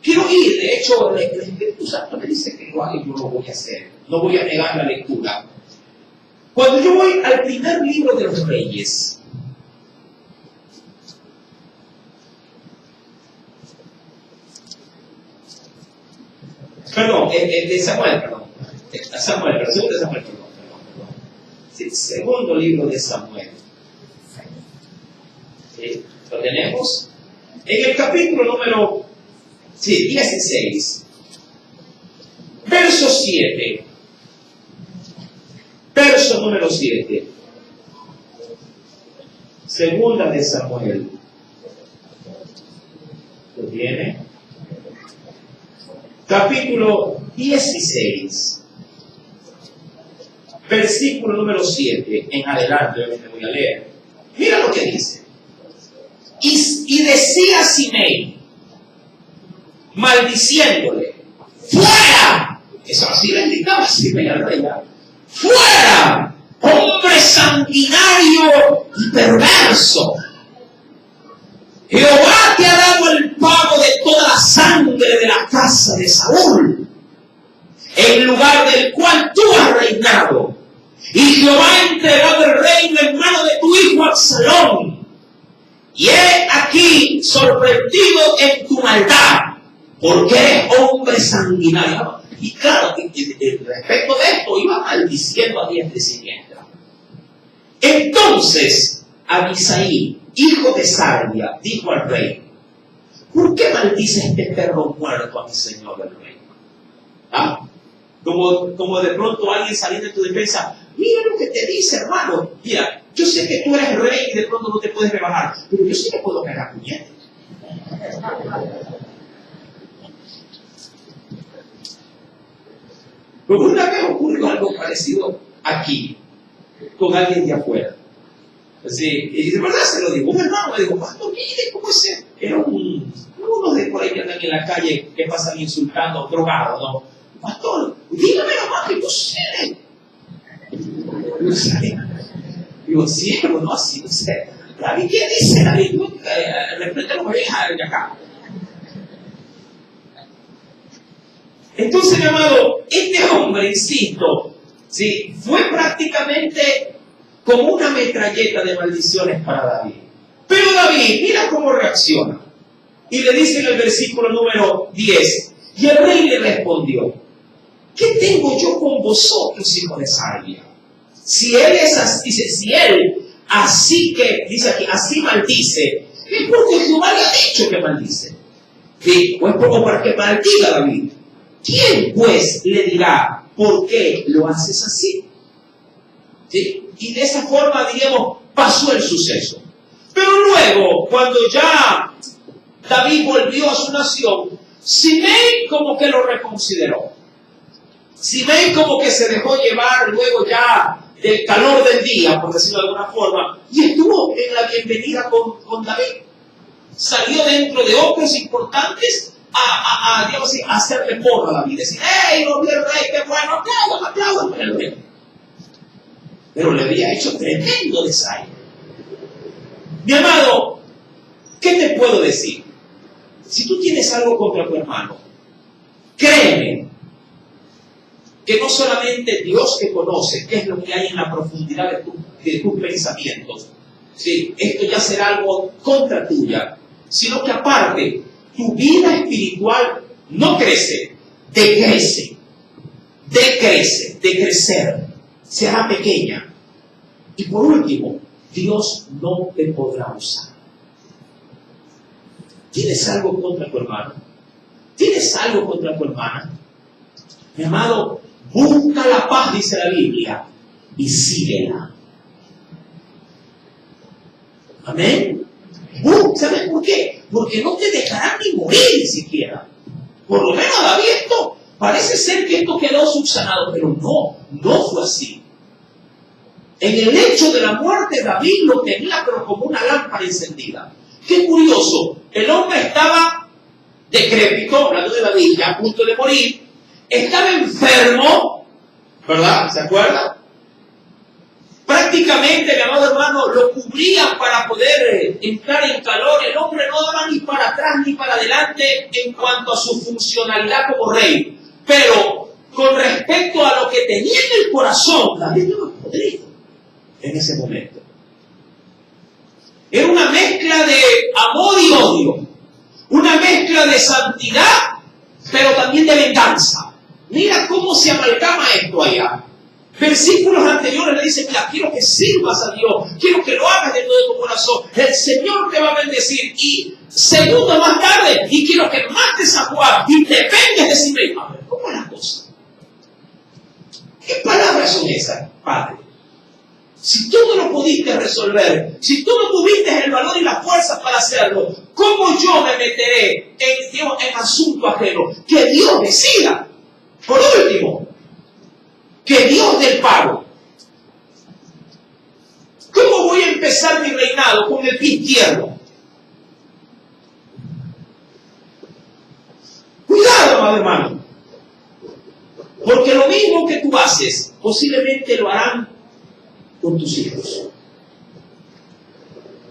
quiero ir. De hecho, el Espíritu Santo me dice que lo haga y yo lo voy a hacer. No voy a negar la lectura. Cuando yo voy al primer libro de los Reyes, perdón, de Samuel, perdón. Segundo de Samuel, perdón. Sí, segundo libro de Samuel. ¿Sí? ¿Lo tenemos? En el capítulo número 16, verso 7. Verso número 7. Segunda de Samuel. ¿Lo tiene? Capítulo 16. Versículo número 7 en adelante, obviamente voy a leer. Mira lo que dice. Y decía Simei, maldiciéndole, ¡fuera! Eso así le gritaba Simei al rey. ¡Fuera! Hombre sanguinario y perverso. Jehová te ha dado el pago de toda la sangre de la casa de Saúl, en lugar del cual tú has reinado. Y Jehová ha entregado el reino en mano de tu hijo Absalón. Y he aquí sorprendido en tu maldad, porque eres hombre sanguinario. Y claro, respecto de esto, iba maldiciendo a diestra y siniestra. Entonces, Abisai, hijo de Sarvia, dijo al rey, ¿por qué maldice este perro muerto a mi señor el rey? ¿Ah? Como de pronto alguien saliendo en tu defensa, mira lo que te dice, hermano. Mira, yo sé que tú eres rey y de pronto no te puedes rebajar, pero yo sí te puedo pegar puñetes. Pero una vez ocurrió algo parecido aquí, con alguien de afuera. Así, y de verdad se lo digo, un hermano me dijo, pastor, mire cómo es él. Era uno de por ahí que andan en la calle que pasan insultando, drogados, ¿no? Pastor, dígame nomás que yo sé. Digo, siervo, no así, no sé. David, ¿qué dice David? Repente lo voy a dejar de acá. Entonces, mi amado, este hombre, insisto, ¿sí? Fue prácticamente como una metralleta de maldiciones para David. Pero David, mira cómo reacciona. Y le dice en el versículo número 10, y el rey le respondió, ¿qué tengo yo con vosotros, hijo de Sarvia? Si él es así, dice, si él así que, dice aquí, así maldice, es porque Jehová le ha dicho que maldice. ¿Sí? Pues como para que maldiga David. ¿Quién pues le dirá por qué lo haces así? ¿Sí? Y de esa forma, diríamos, pasó el suceso. Pero luego, cuando ya David volvió a su nación, Simei como que lo reconsideró. Simei como que se dejó llevar luego ya del calor del día, por decirlo de alguna forma, y estuvo en la bienvenida con David. Salió dentro de hombres importantes digamos así, a hacerle porra a David. Decir, ¡hey, no, el rey, qué bueno! ¡Aplaudan para el rey! Pero le había hecho tremendo desaire. Mi amado, ¿qué te puedo decir? Si tú tienes algo contra tu hermano, créeme que no solamente Dios te conoce qué es lo que hay en la profundidad de tus pensamientos, ¿sí? Esto ya será algo contra tuya, sino que aparte, tu vida espiritual no crece, decrece, de crecer, será pequeña. Y por último, Dios no te podrá usar. ¿Tienes algo contra tu hermano? ¿Tienes algo contra tu hermana? Mi amado, busca la paz, dice la Biblia, y síguela. Amén. ¿Sabes por qué? Porque no te dejarán ni morir ni siquiera. Por lo menos David, esto parece ser que esto quedó subsanado, pero no fue así. En el hecho de la muerte, David lo tenía pero como una lámpara encendida. Qué curioso, el hombre estaba decrépito, hablando de David, ya a punto de morir, estaba enfermo, ¿verdad? ¿Se acuerdan? Prácticamente, mi amado hermano, lo cubrían para poder entrar en calor. El hombre no daba ni para atrás ni para adelante en cuanto a su funcionalidad como rey. Pero con respecto a lo que tenía en el corazón, David no era podrido en ese momento. Era una mezcla de amor y odio, una mezcla de santidad, pero también de venganza. Mira cómo se amalgama esto allá. Versículos anteriores le dicen, mira, quiero que sirvas a Dios, quiero que lo hagas de todo tu corazón, el Señor te va a bendecir, y segundo más tarde, y quiero que mates a Joab y te vengues de sí mismo. A ver, ¿cómo es la cosa? ¿Qué palabras son esas, Padre? Si tú no lo pudiste resolver, si tú no tuviste el valor y la fuerza para hacerlo, ¿cómo yo me meteré en asunto ajeno? Que Dios decida. Por último, que Dios dé el pago. ¿Cómo voy a empezar mi reinado con el pie izquierdo? Cuidado, amado hermano. Porque lo mismo que tú haces, posiblemente lo harán con tus hijos.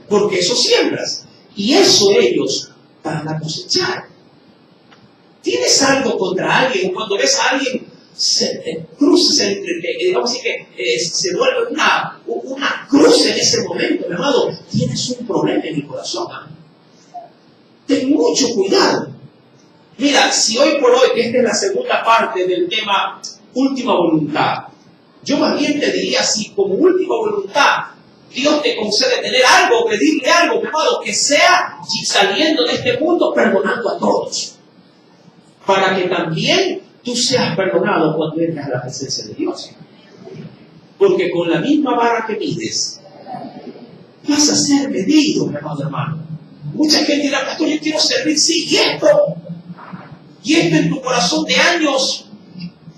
Porque eso siembras. Y eso ellos van a cosechar. ¿Tienes algo contra alguien? Cuando ves a alguien, se cruza, digamos así que se vuelve una cruz en ese momento, mi amado. Tienes un problema en el corazón. Ten mucho cuidado. Mira, si hoy por hoy, que esta es la segunda parte del tema última voluntad, yo más bien te diría, si como última voluntad Dios te concede tener algo, pedirle algo, mi amado, que sea saliendo de este mundo perdonando a todos, para que también tú seas perdonado cuando entres a la presencia de Dios. Porque con la misma vara que mides, vas a ser medido, mi amado hermano. Mucha gente dirá, pastor, yo quiero servir, sí, y esto en tu corazón de años,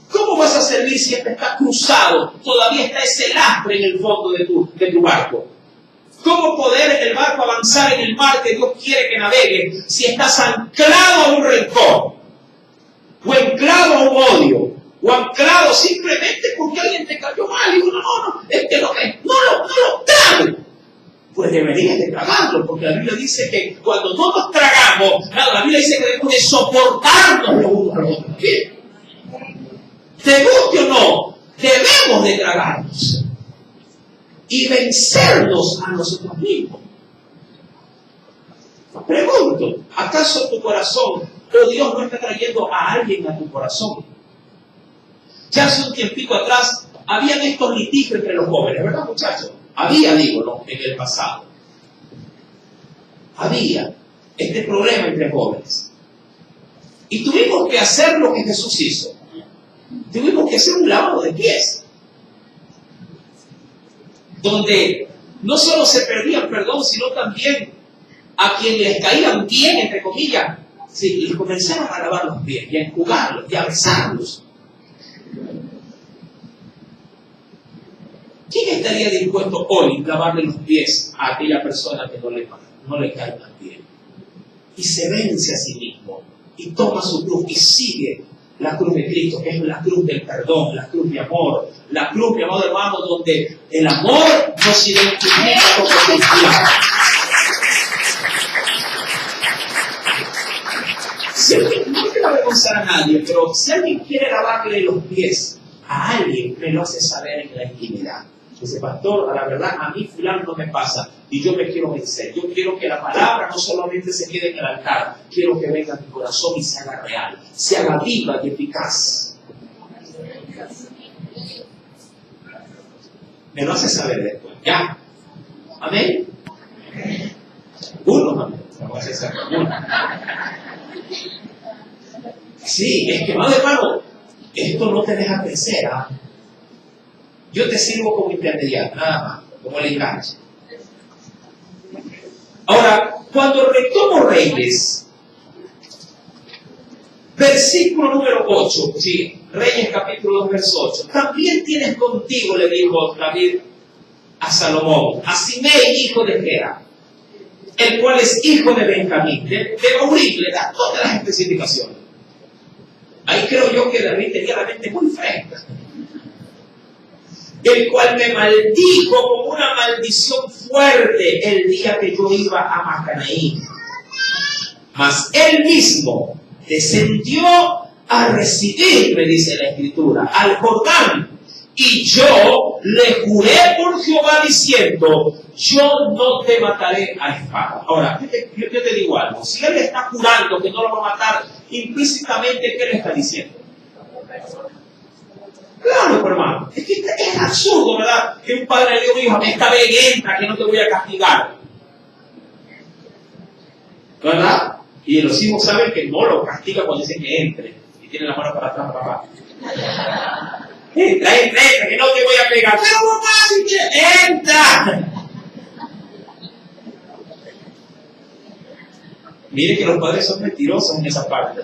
¿cómo vas a servir si esto está cruzado? Todavía está ese lastre en el fondo de tu barco. ¿Cómo poder el barco avanzar en el mar que Dios quiere que navegue si estás anclado a un rencor? O anclado a un odio, o anclado simplemente porque alguien te cayó mal y uno es que no lo trago. Pues deberías de tragarlo, porque la Biblia dice que cuando no nos tragamos, la Biblia dice que debemos de soportarnos los unos a los otros. ¿Qué? Te guste o no, debemos de tragarnos y vencernos a nosotros mismos. Pregunto, ¿acaso tu corazón, Dios no está trayendo a alguien a tu corazón? Ya hace un tiempito atrás, habían estos litigios entre los jóvenes, ¿verdad, muchachos? Había, digo, ¿no?, en el pasado. Había este problema entre jóvenes. Y tuvimos que hacer lo que Jesús hizo. Tuvimos que hacer un lavado de pies. Donde no solo se perdían perdón, sino también a quienes les caían bien, entre comillas, Sí, y comenzaron a lavar los pies, y a enjugarlos, y a besarlos. ¿Quién estaría dispuesto hoy a lavarle los pies a aquella persona que no le cae tan bien? Y se vence a sí mismo, y toma su cruz, y sigue la cruz de Cristo, que es la cruz del perdón, la cruz de amor, la cruz, mi amado hermano, donde el amor nos identifica como cristianos. Si alguien, no quiero avergonzar a nadie, pero si alguien quiere lavarle los pies a alguien, me lo hace saber en la intimidad. Dice, pastor, a la verdad, a mí fulano no me pasa y yo me quiero vencer. Yo quiero que la palabra no solamente se quede en el altar, quiero que venga a mi corazón y se haga real, se haga viva y eficaz. Me lo hace saber después. ¿Ya? ¿Amén? Uno, amén. Vamos a hacer uno. Sí, es que, amado hermano, esto no te deja crecer, ¿ah? Yo te sirvo como intermediario, nada más, como el enganche. Ahora, cuando retomo Reyes, versículo número 8, sí, Reyes capítulo 2, verso 8, también tienes contigo, le dijo David a Salomón, a Simei, hijo de Gera, el cual es hijo de Benjamín, de Baurí, le da todas las especificaciones. Ahí creo yo que David tenía la mente muy fresca. El cual me maldijo con una maldición fuerte el día que yo iba a Macanaín. Mas él mismo descendió a recibirme, dice la Escritura, al Jordán. Y yo le juré por Jehová diciendo, yo no te mataré a espada. Ahora, yo te digo algo. Si él le está jurando que no lo va a matar, implícitamente, ¿qué le está diciendo? Claro, hermano. Es que es absurdo, ¿verdad? Que un padre le diga a un hijo, esta vez entra, que no te voy a castigar. ¿Verdad? Y los hijos saben que no lo castiga cuando dicen que entre. Y tiene la mano para atrás, papá. Entra, que no te voy a pegar. Pero mamá, entra. Mire que los padres son mentirosos en esa parte.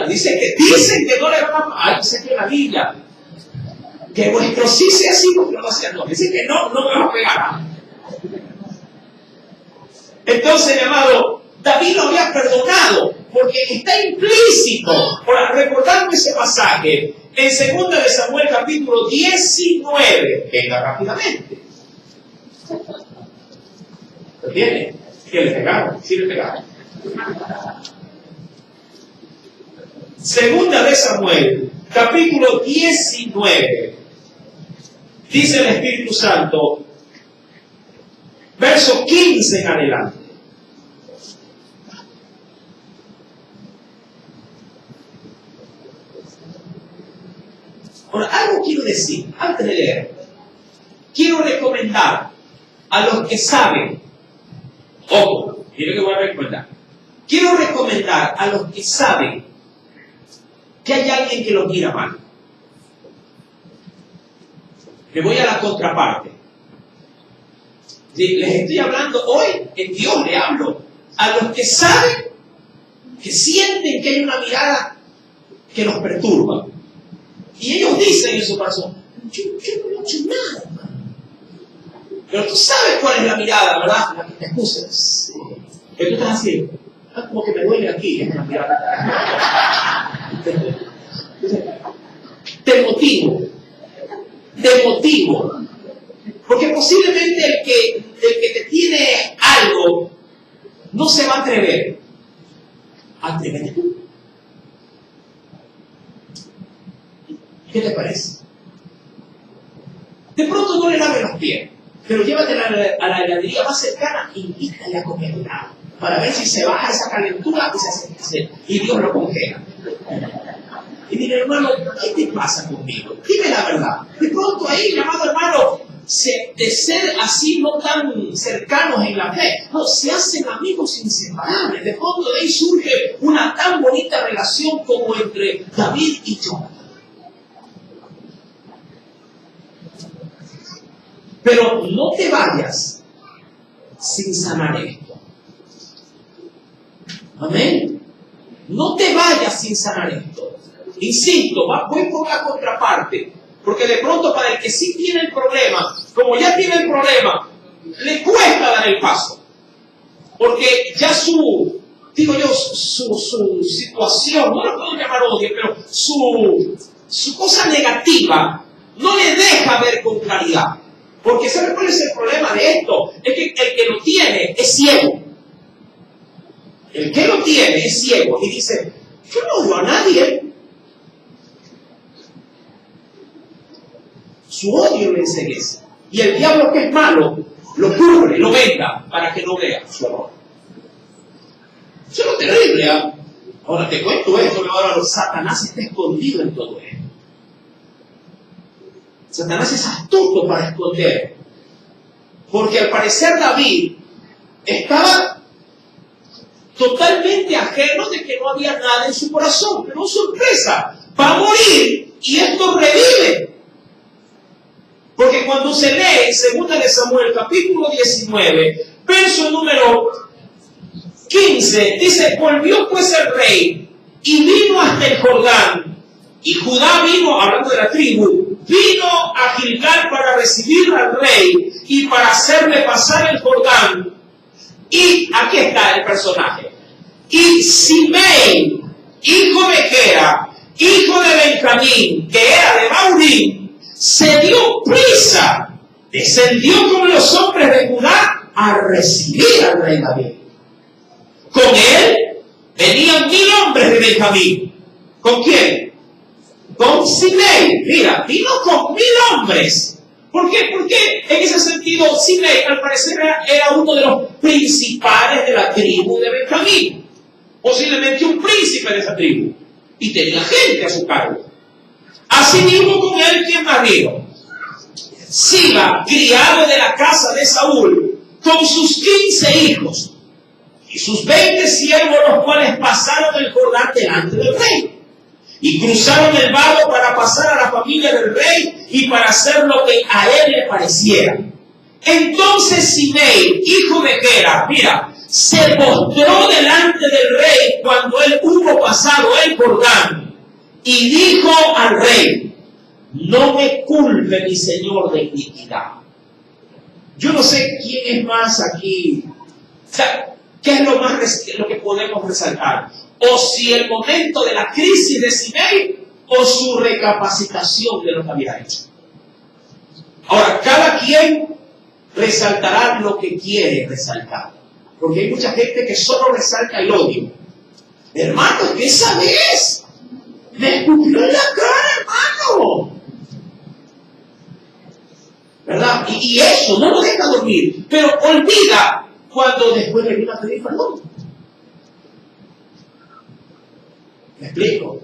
Dicen que no le van a matar. Dice que la Biblia, que vuestro sí sea sí, porque no sea no. Dice que no me va a pegar. Entonces, mi amado, David lo había perdonado, porque está implícito, por recordarme ese pasaje, en 2 de Samuel capítulo 19. Venga rápidamente. ¿Lo tiene? ¿Qué le pegaron? Sí le pegaron. 2 de Samuel, capítulo 19, dice el Espíritu Santo, verso 15 en adelante. Ahora, algo quiero decir, antes de leer. Quiero recomendar a los que saben, ojo, mire que voy a recomendar. Quiero recomendar a los que saben que hay alguien que los mira mal. Me voy a la contraparte. Les estoy hablando hoy, en Dios le hablo, a los que saben, que sienten que hay una mirada que los perturba. Y ellos dicen en su corazón, yo no he hecho nada. Pero tú sabes cuál es la mirada, ¿verdad? La que te acusa. Que tú estás haciendo. Como que me duele aquí, es una mirada. Te motivo. Porque posiblemente el que te tiene algo no se va a atrever. Atrévete tú. ¿Qué te parece? De pronto no le lave los pies, pero llévate a la heladería más cercana e invítale a comer helado para ver si se baja esa calentura y se hace y Dios lo congela. Y dile, hermano, ¿qué te pasa conmigo? Dime la verdad. De pronto ahí, mi amado hermano, de ser así no tan cercanos en la fe, no, se hacen amigos inseparables. De pronto de ahí surge una tan bonita relación como entre David y Jonathan. Pero no te vayas sin sanar esto. Amén. sin sanar esto. Insisto, voy por la contraparte, porque de pronto para el que sí tiene el problema, como ya tiene el problema, le cuesta dar el paso, porque ya su situación, no lo puedo llamar odio, pero su cosa negativa no le deja ver con claridad. Porque ¿sabe cuál es el problema de esto? Es que el que lo tiene es ciego. El que lo tiene es ciego y dice, yo no odio a nadie. Su odio le enceguece. Y el diablo, que es malo, lo cubre, lo venda para que no vea su error. Eso es lo terrible, ¿eh? Ahora te cuento esto, que ahora Satanás está escondido en todo esto. Satanás es astuto para esconder. Porque al parecer David estaba totalmente ajeno de que no había nada en su corazón. Pero sorpresa, va a morir y esto revive. Porque cuando se lee en 2 de Samuel, capítulo 19, verso número 15, dice, volvió pues el rey y vino hasta el Jordán. Y Judá vino, hablando de la tribu, vino a Gilgal para recibir al rey y para hacerle pasar el Jordán. Y aquí está el personaje. Y Simei, hijo de Gera, hijo de Benjamín, que era de Baurín, se dio prisa, descendió con los hombres de Judá a recibir al rey David. Con él venían 1000 hombres de Benjamín. ¿Con quién? Con Simei. Mira, vino con 1000 hombres. ¿Por qué? Porque en ese sentido Simei al parecer era uno de los principales de la tribu de Benjamín. Posiblemente un príncipe de esa tribu. Y tenía gente a su cargo. Asimismo con él, ¿quién más vino? Siba, criado de la casa de Saúl, con sus 15 hijos y sus 20 siervos, los cuales pasaron el Jordán delante del rey. Y cruzaron el vado para pasar a la familia del rey y para hacer lo que a él le pareciera. Entonces Simei, hijo de Gera, mira, se postró delante del rey cuando él hubo pasado el Jordán y dijo al rey, no me culpe mi señor de iniquidad. Yo no sé quién es más aquí, o sea, ¿qué es lo que podemos resaltar? O si el momento de la crisis de Simei o su recapacitación de lo que había hecho. Ahora, cada quien resaltará lo que quiere resaltar. Porque hay mucha gente que solo resalta el odio. Hermano, ¿qué sabes? Me escupió en la cara, hermano. ¿Verdad? Y eso no lo deja dormir. Pero olvida cuando después le vino a pedir perdón. ¿Me explico?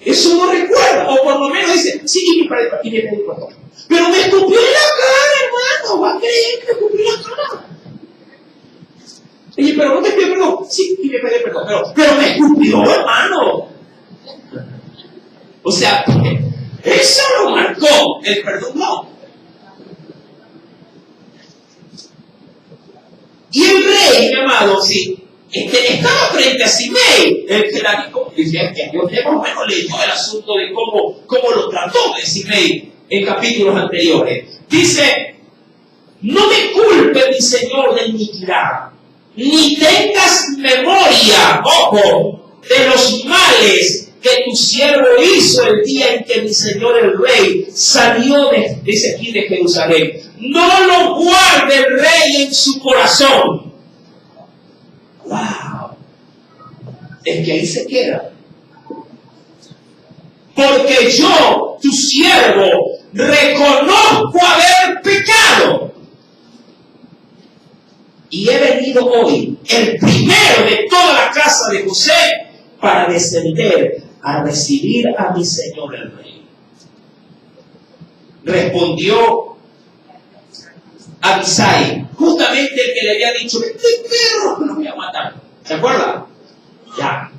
Eso no recuerda. O por lo menos dice, sí, y me pedí perdón. Pero me escupió en la cara, hermano. ¿Va a creer que me escupió en la cara? Oye, pero no te pido perdón. Sí, y me pedí perdón. Pero me escupió, hermano. O sea, eso lo marcó. El perdón no. Y el rey, mi amado, sí, estaba frente a Simei, el que la dijo, que yo más o menos leyó el asunto de cómo lo trató de Simei en capítulos anteriores. Dice, no me culpe mi señor de iniquidad, ni tengas memoria, ojo, de los males que tu siervo hizo el día en que mi señor el rey salió dice aquí de Jerusalén. No lo guarde el rey en su corazón. ¡Wow! Es que ahí se queda. Porque yo, tu siervo, reconozco haber pecado. Y he venido hoy, el primero de toda la casa de José, para descender a recibir a mi señor el rey. Respondió Abisai, justamente el que le había dicho, este perro lo voy a matar. ¿Se acuerda? Ya.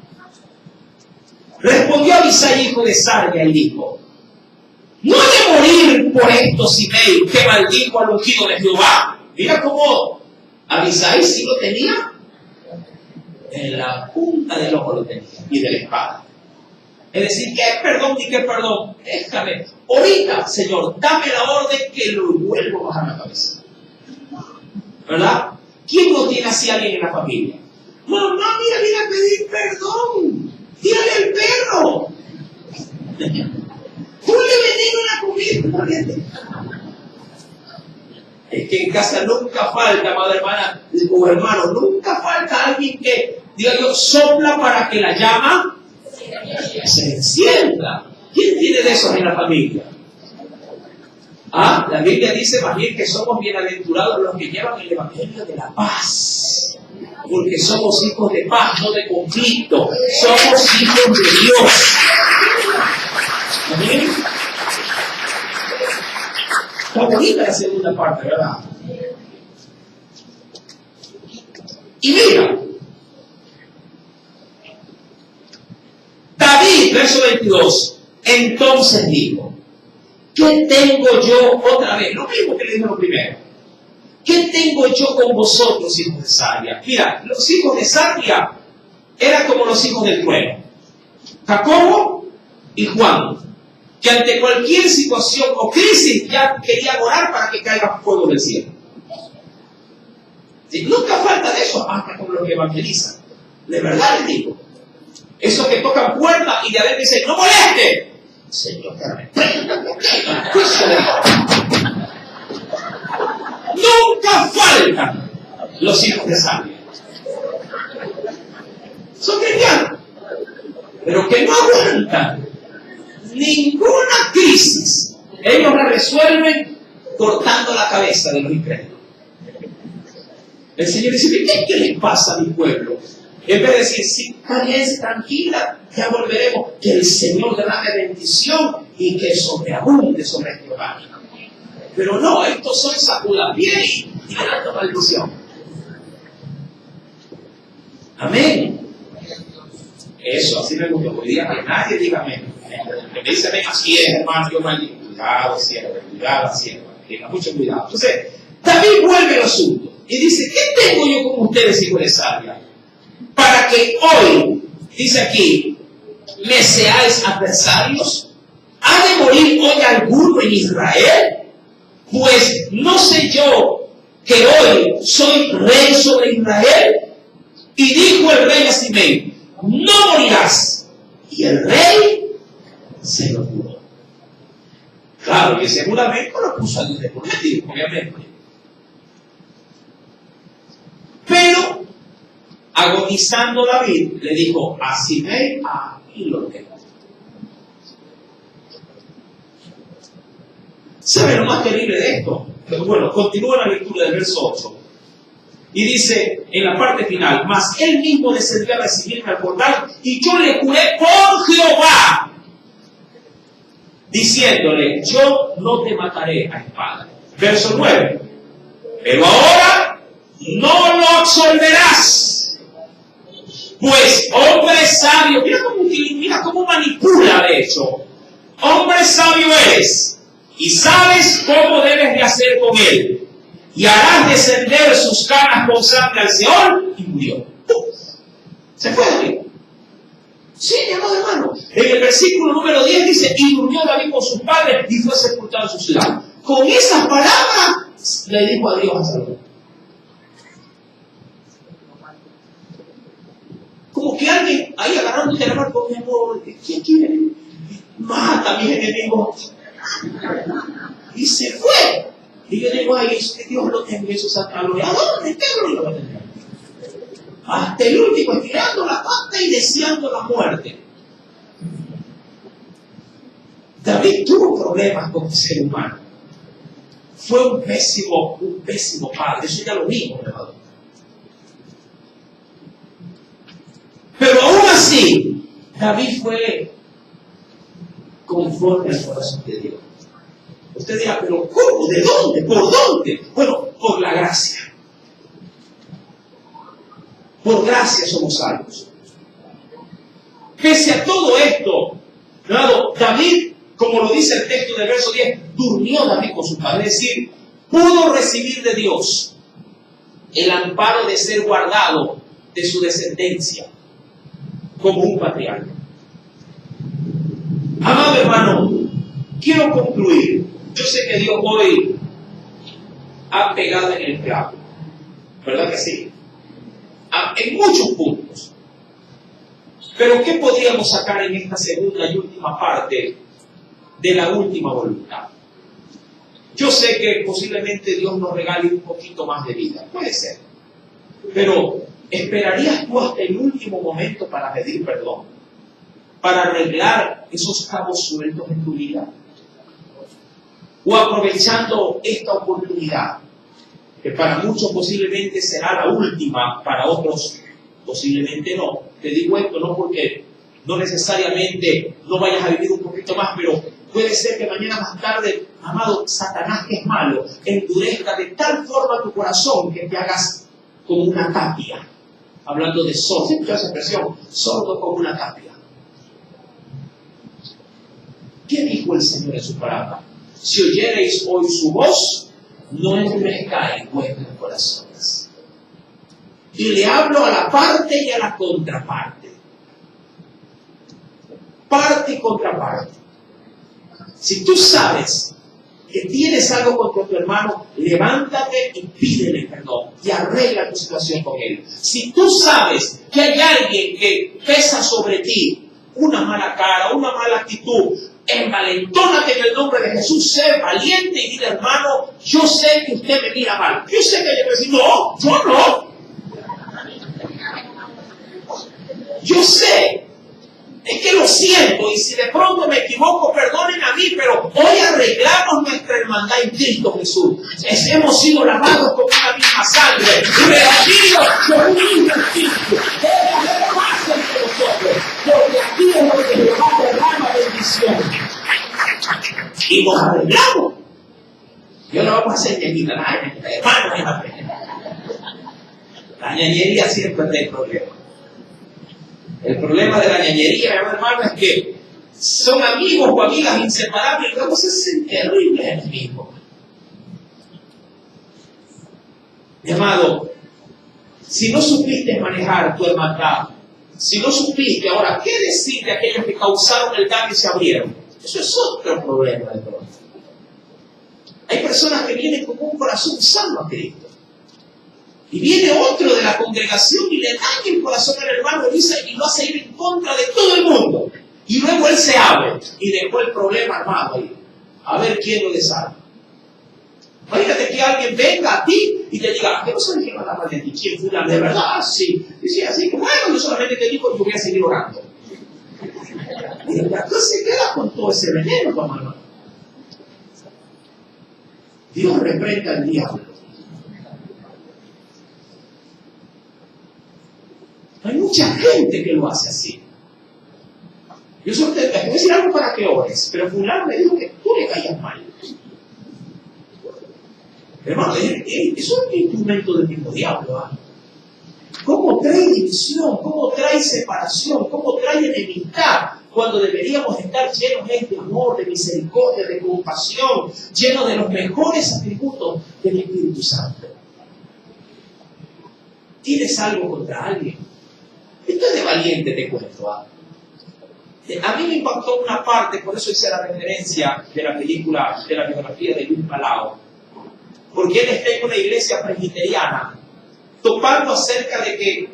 Respondió Abisai, hijo de Sarvia, y dijo, no he de morir por esto Simei, que maldijo al ungido de Jehová. Mira cómo Abisai sí lo tenía. En la punta del ojo lo tenía, y de la espada. Es decir, ¿qué perdón ni qué perdón? Déjame. Ahorita, Señor, dame la orden que lo vuelvo a bajar la cabeza. ¿Verdad? ¿Quién no tiene así a alguien en la familia? Mamá, mira, viene a pedir perdón. Tírale al perro. Ponle veneno en la comida. Es que en casa nunca falta, madre hermana o hermano, nunca falta alguien que, diga yo, sopla para que la llama se encienda. ¿Quién tiene de esos en la familia? La Biblia dice más bien que somos bienaventurados los que llevan el evangelio de la paz. Porque somos hijos de paz, no de conflicto. Somos hijos de Dios. ¿Amén? Está bonita la segunda parte, ¿verdad? Y mira, David, verso 22, entonces dijo, ¿qué tengo yo otra vez? Lo mismo que le dijo lo primero. ¿Qué tengo yo con vosotros, hijos de Sarvia? Mira, los hijos de Sarvia eran como los hijos del trueno. Jacobo y Juan, que ante cualquier situación o crisis ya querían orar para que caiga fuego del cielo. ¿Sí? Nunca falta de eso, hasta con los que evangelizan. De verdad les digo. Esos que tocan puertas y de adentro dicen, ¡no moleste! Señor, que reprenda, nunca faltan los hijos de Sarvia. Son cristianos, pero que no aguantan ninguna crisis. Ellos la resuelven cortando la cabeza de los incrédulos. El Señor dice, ¿qué les pasa a mi pueblo? En vez de decir, sí, cállense, tranquila, ya volveremos, que el Señor derrame bendición y que sobreabunde sobre este hogar. Pero no, estos son sacudapiés y tirando maldición. Amén. Eso, así me gusta. Hoy día que nadie diga amén. Que me dice, ven, así es, hermano, yo maldigo. Cuidado, cuidado, tenga mucho cuidado. Entonces, David vuelve al asunto y dice, ¿qué tengo yo con ustedes, hijos de Sarvia? Para que hoy, dice aquí, me seáis adversarios. ¿Ha de morir hoy alguno en Israel? Pues no sé yo que hoy soy rey sobre Israel. Y dijo el rey a Simei, no morirás. Y el rey se lo juró. Claro, que seguramente lo puso a Dios de por medio, obviamente. Pero, agonizando David, le dijo a Simei, aquí lo tengo. ¿Sabe lo más terrible de esto? Pero bueno, continúa la lectura del verso 8. Y dice en la parte final, mas él mismo descendió a recibirme al portal y yo le juré por Jehová, diciéndole, yo no te mataré a espada. Verso 9. Pero ahora no lo absolverás, pues hombre sabio, mira cómo manipula de hecho. Hombre sabio eres y sabes cómo debes de hacer con él. Y harás descender sus canas con sangre al Seol, y murió. ¿Se fue David? Sí, mi amado hermano. En el versículo número 10 dice, y durmió David con sus padres y fue sepultado en su ciudad. Con esas palabras le dijo adiós a Salomón. Como que alguien ahí agarrándote la mano con mi amor, ¿quién quiere? Mata a mis enemigos. Y se fue. Y yo digo, ay, es que Dios lo tenga en su santa gloria. ¿A dónde? ¿Qué gloria lo tendrá? Hasta el último, estirando la pata y deseando la muerte. David tuvo problemas con el ser humano. Fue un pésimo padre. Eso ya lo vimos, hermano. Pero aún así, David fue conforme al corazón de Dios. Usted dirá, pero ¿cómo? ¿De dónde? ¿Por dónde? Bueno, por la gracia. Por gracia somos salvos. Pese a todo esto, David, como lo dice el texto del verso 10, durmió David con su padre. Es decir, pudo recibir de Dios el amparo de ser guardado de su descendencia como un patriarca. Amado hermano, quiero concluir. Yo sé que Dios hoy ha pegado en el clavo, ¿verdad que sí? En muchos puntos. Pero ¿qué podríamos sacar en esta segunda y última parte de la última voluntad? Yo sé que posiblemente Dios nos regale un poquito más de vida, puede ser. Pero ¿esperarías tú hasta el último momento para pedir perdón? ¿Para arreglar esos cabos sueltos en tu vida? ¿O aprovechando esta oportunidad, que para muchos posiblemente será la última, para otros posiblemente no? Te digo esto no porque no necesariamente no vayas a vivir un poquito más, pero puede ser que mañana más tarde, amado, Satanás, que es malo, endurezca de tal forma tu corazón que te hagas como una tapia. Hablando de sordo, siempre esa expresión, sordo como una tapia. ¿Qué dijo el Señor en su palabra? Si oyereis hoy su voz, no endurezcáis vuestros corazones. Y le hablo a la parte y a la contraparte. Parte y contraparte. Si tú sabes que tienes algo contra tu hermano, levántate y pídele perdón y arregla tu situación con él. Si tú sabes que hay alguien que pesa sobre ti una mala cara, una mala actitud, envalentónate en el nombre de Jesús, sé valiente y dile, hermano, yo sé que usted me mira mal. Yo sé que ella va a decir, no, yo no. Yo sé. Es que lo siento, y si de pronto me equivoco, perdonen a mí, pero hoy arreglamos nuestra hermandad en Cristo Jesús. Hemos sido lavados con una misma sangre, revestidos con un mismo espíritu. Debe más entre nosotros, porque aquí es donde Jehová derrama bendición. Y nos arreglamos. Yo no vamos a hacer ñañita, hermano, la ñañería siempre trae problemas. El problema de la ñañería, hermano, es que son amigos o amigas inseparables y luego se hacen terribles enemigos. Mi amado, si no supiste manejar tu hermandad, si no supiste, ahora, ¿qué decir de aquellos que causaron el daño y se abrieron? Eso es otro problema de pronto. Hay personas que vienen con un corazón sano a Cristo. Y viene otro de la congregación y le daña el corazón al hermano y lo hace ir en contra de todo el mundo. Y luego él se abre y dejó el problema armado ahí. A ver quién lo desarma. Imagínate que alguien venga a ti y te diga, ¿qué no sabes quién va a hablar de ti? ¿Quién fue de verdad? Sí. Dice así que bueno, yo solamente te digo, yo voy a seguir orando. Y entonces se queda con todo ese veneno, hermano. Dios reprenda al diablo. Hay mucha gente que lo hace así. Yo solo te voy a decir algo para que ores, pero fulano me dijo que tú le caías mal. Hermano, eso es un instrumento del mismo diablo. ¿Eh? ¿Cómo trae división? ¿Cómo trae separación? ¿Cómo trae enemistad? Cuando deberíamos estar llenos de amor, de misericordia, de compasión, llenos de los mejores atributos del Espíritu Santo. ¿Tienes algo contra alguien? Esto es de valiente, te cuento. A mí me impactó una parte, por eso hice la referencia de la película, de la biografía de Luis Palau. Porque él está en una iglesia presbiteriana, topando acerca de que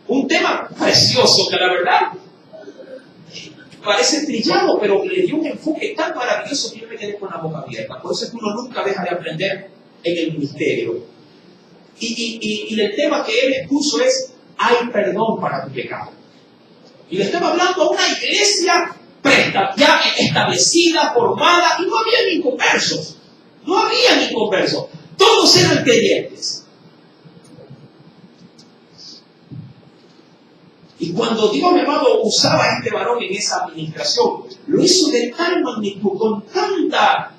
un tema precioso, que la verdad parece trillado, pero le dio un enfoque tan maravilloso que yo me quedé con la boca abierta. Por eso es que uno nunca deja de aprender en el ministerio. Y el tema que él expuso es: hay perdón para tu pecado. Y le estaba hablando a una iglesia ya establecida, formada, y no había ni conversos. No había ni conversos. Todos eran creyentes. Y cuando Dios, mi amado, usaba a este varón en esa administración, lo hizo de tal magnitud, con tanta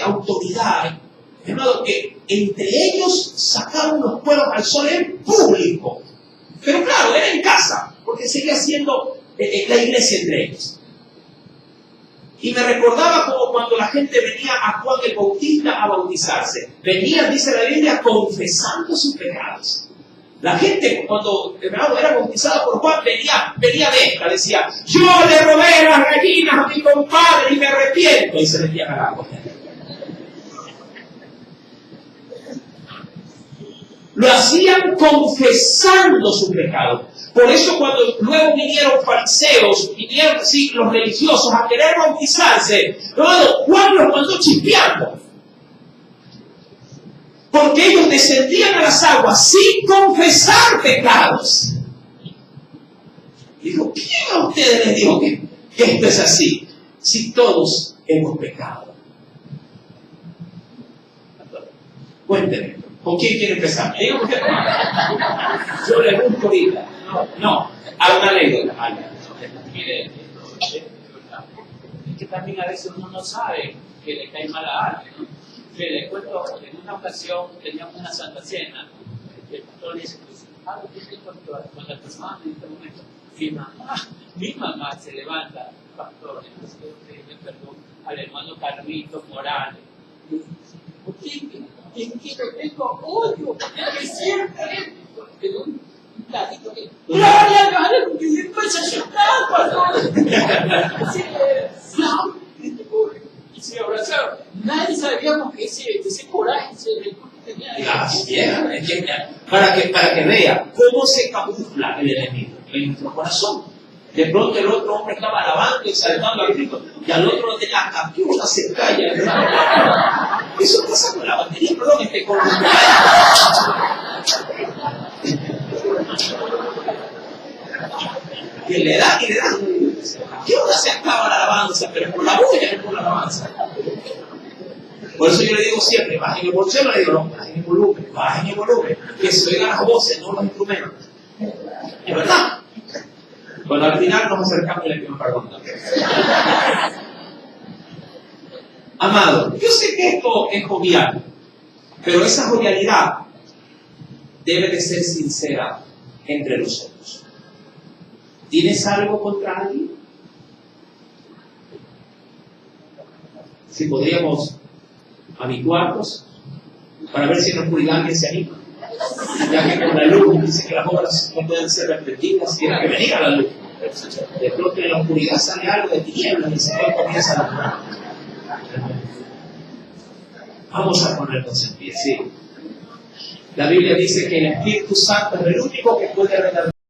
autoridad, mi amado, que entre ellos sacaron los cueros al sol en público. Pero claro, era en casa, porque seguía siendo la iglesia entre ellos. Y me recordaba como cuando la gente venía a Juan el Bautista a bautizarse. Venían, dice la Biblia, confesando sus pecados. La gente, cuando hermano era bautizado por Juan, venía de decía, yo le robé las gallinas a mi compadre y me arrepiento, y se metían al agua. Lo hacían confesando su pecado. Por eso cuando luego vinieron fariseos, vinieron los religiosos a querer bautizarse, Juan los mandó chispeando. Porque ellos descendían a las aguas sin confesar pecados. Dijo, ¿quién a ustedes les dijo que esto es así? Si todos hemos pecado. Cuéntenme, ¿con quién quiere empezar? Yo le busco ahorita. No, a una anécdota. Mire, es que también a veces uno no sabe que le cae mal a alguien, ¿no? Les cuento, en una ocasión teníamos una Santa Cena, el pastor dice, pues, ¿qué con tu hermana en este momento? Mi mamá se levanta, pastor, le pido perdón al hermano Carlito Morales. ¿Por qué? Es que lo tengo odio, porque siempre tengo un platito que, ¡gloria a Dios! Que después a llorar, pastor. Y se abrazaron. Nadie sabíamos que ese coraje tenía. Para que vea cómo se camufla el enemigo en nuestro corazón. De pronto el otro hombre estaba alabando y saltando al grito, y al otro lo tenía capiosa, se calla. Eso pasa con la batería, perdón, con los que le da. ¿Qué hora se acaba la alabanza? Pero por la bulla, no por la alabanza. Por eso yo le digo siempre, bajen el bolsillo, le digo, no, bajen el volumen, que se oigan las voces, no los instrumentos. ¿Es verdad? Cuando al final nos acercamos y le pido perdón también. Amado, yo sé que esto es jovial, pero esa jovialidad debe de ser sincera entre nosotros. ¿Tienes algo contra alguien? Si podríamos habituarnos para ver si en la oscuridad alguien se anima. Ya que con la luz dice que las obras no pueden ser repetidas, tiene que venir a la luz. De pronto en la oscuridad sale algo de tinieblas y el Señor comienza a lograr. Vamos a ponernos en pie, sí. La Biblia dice que el Espíritu Santo es el único que puede redar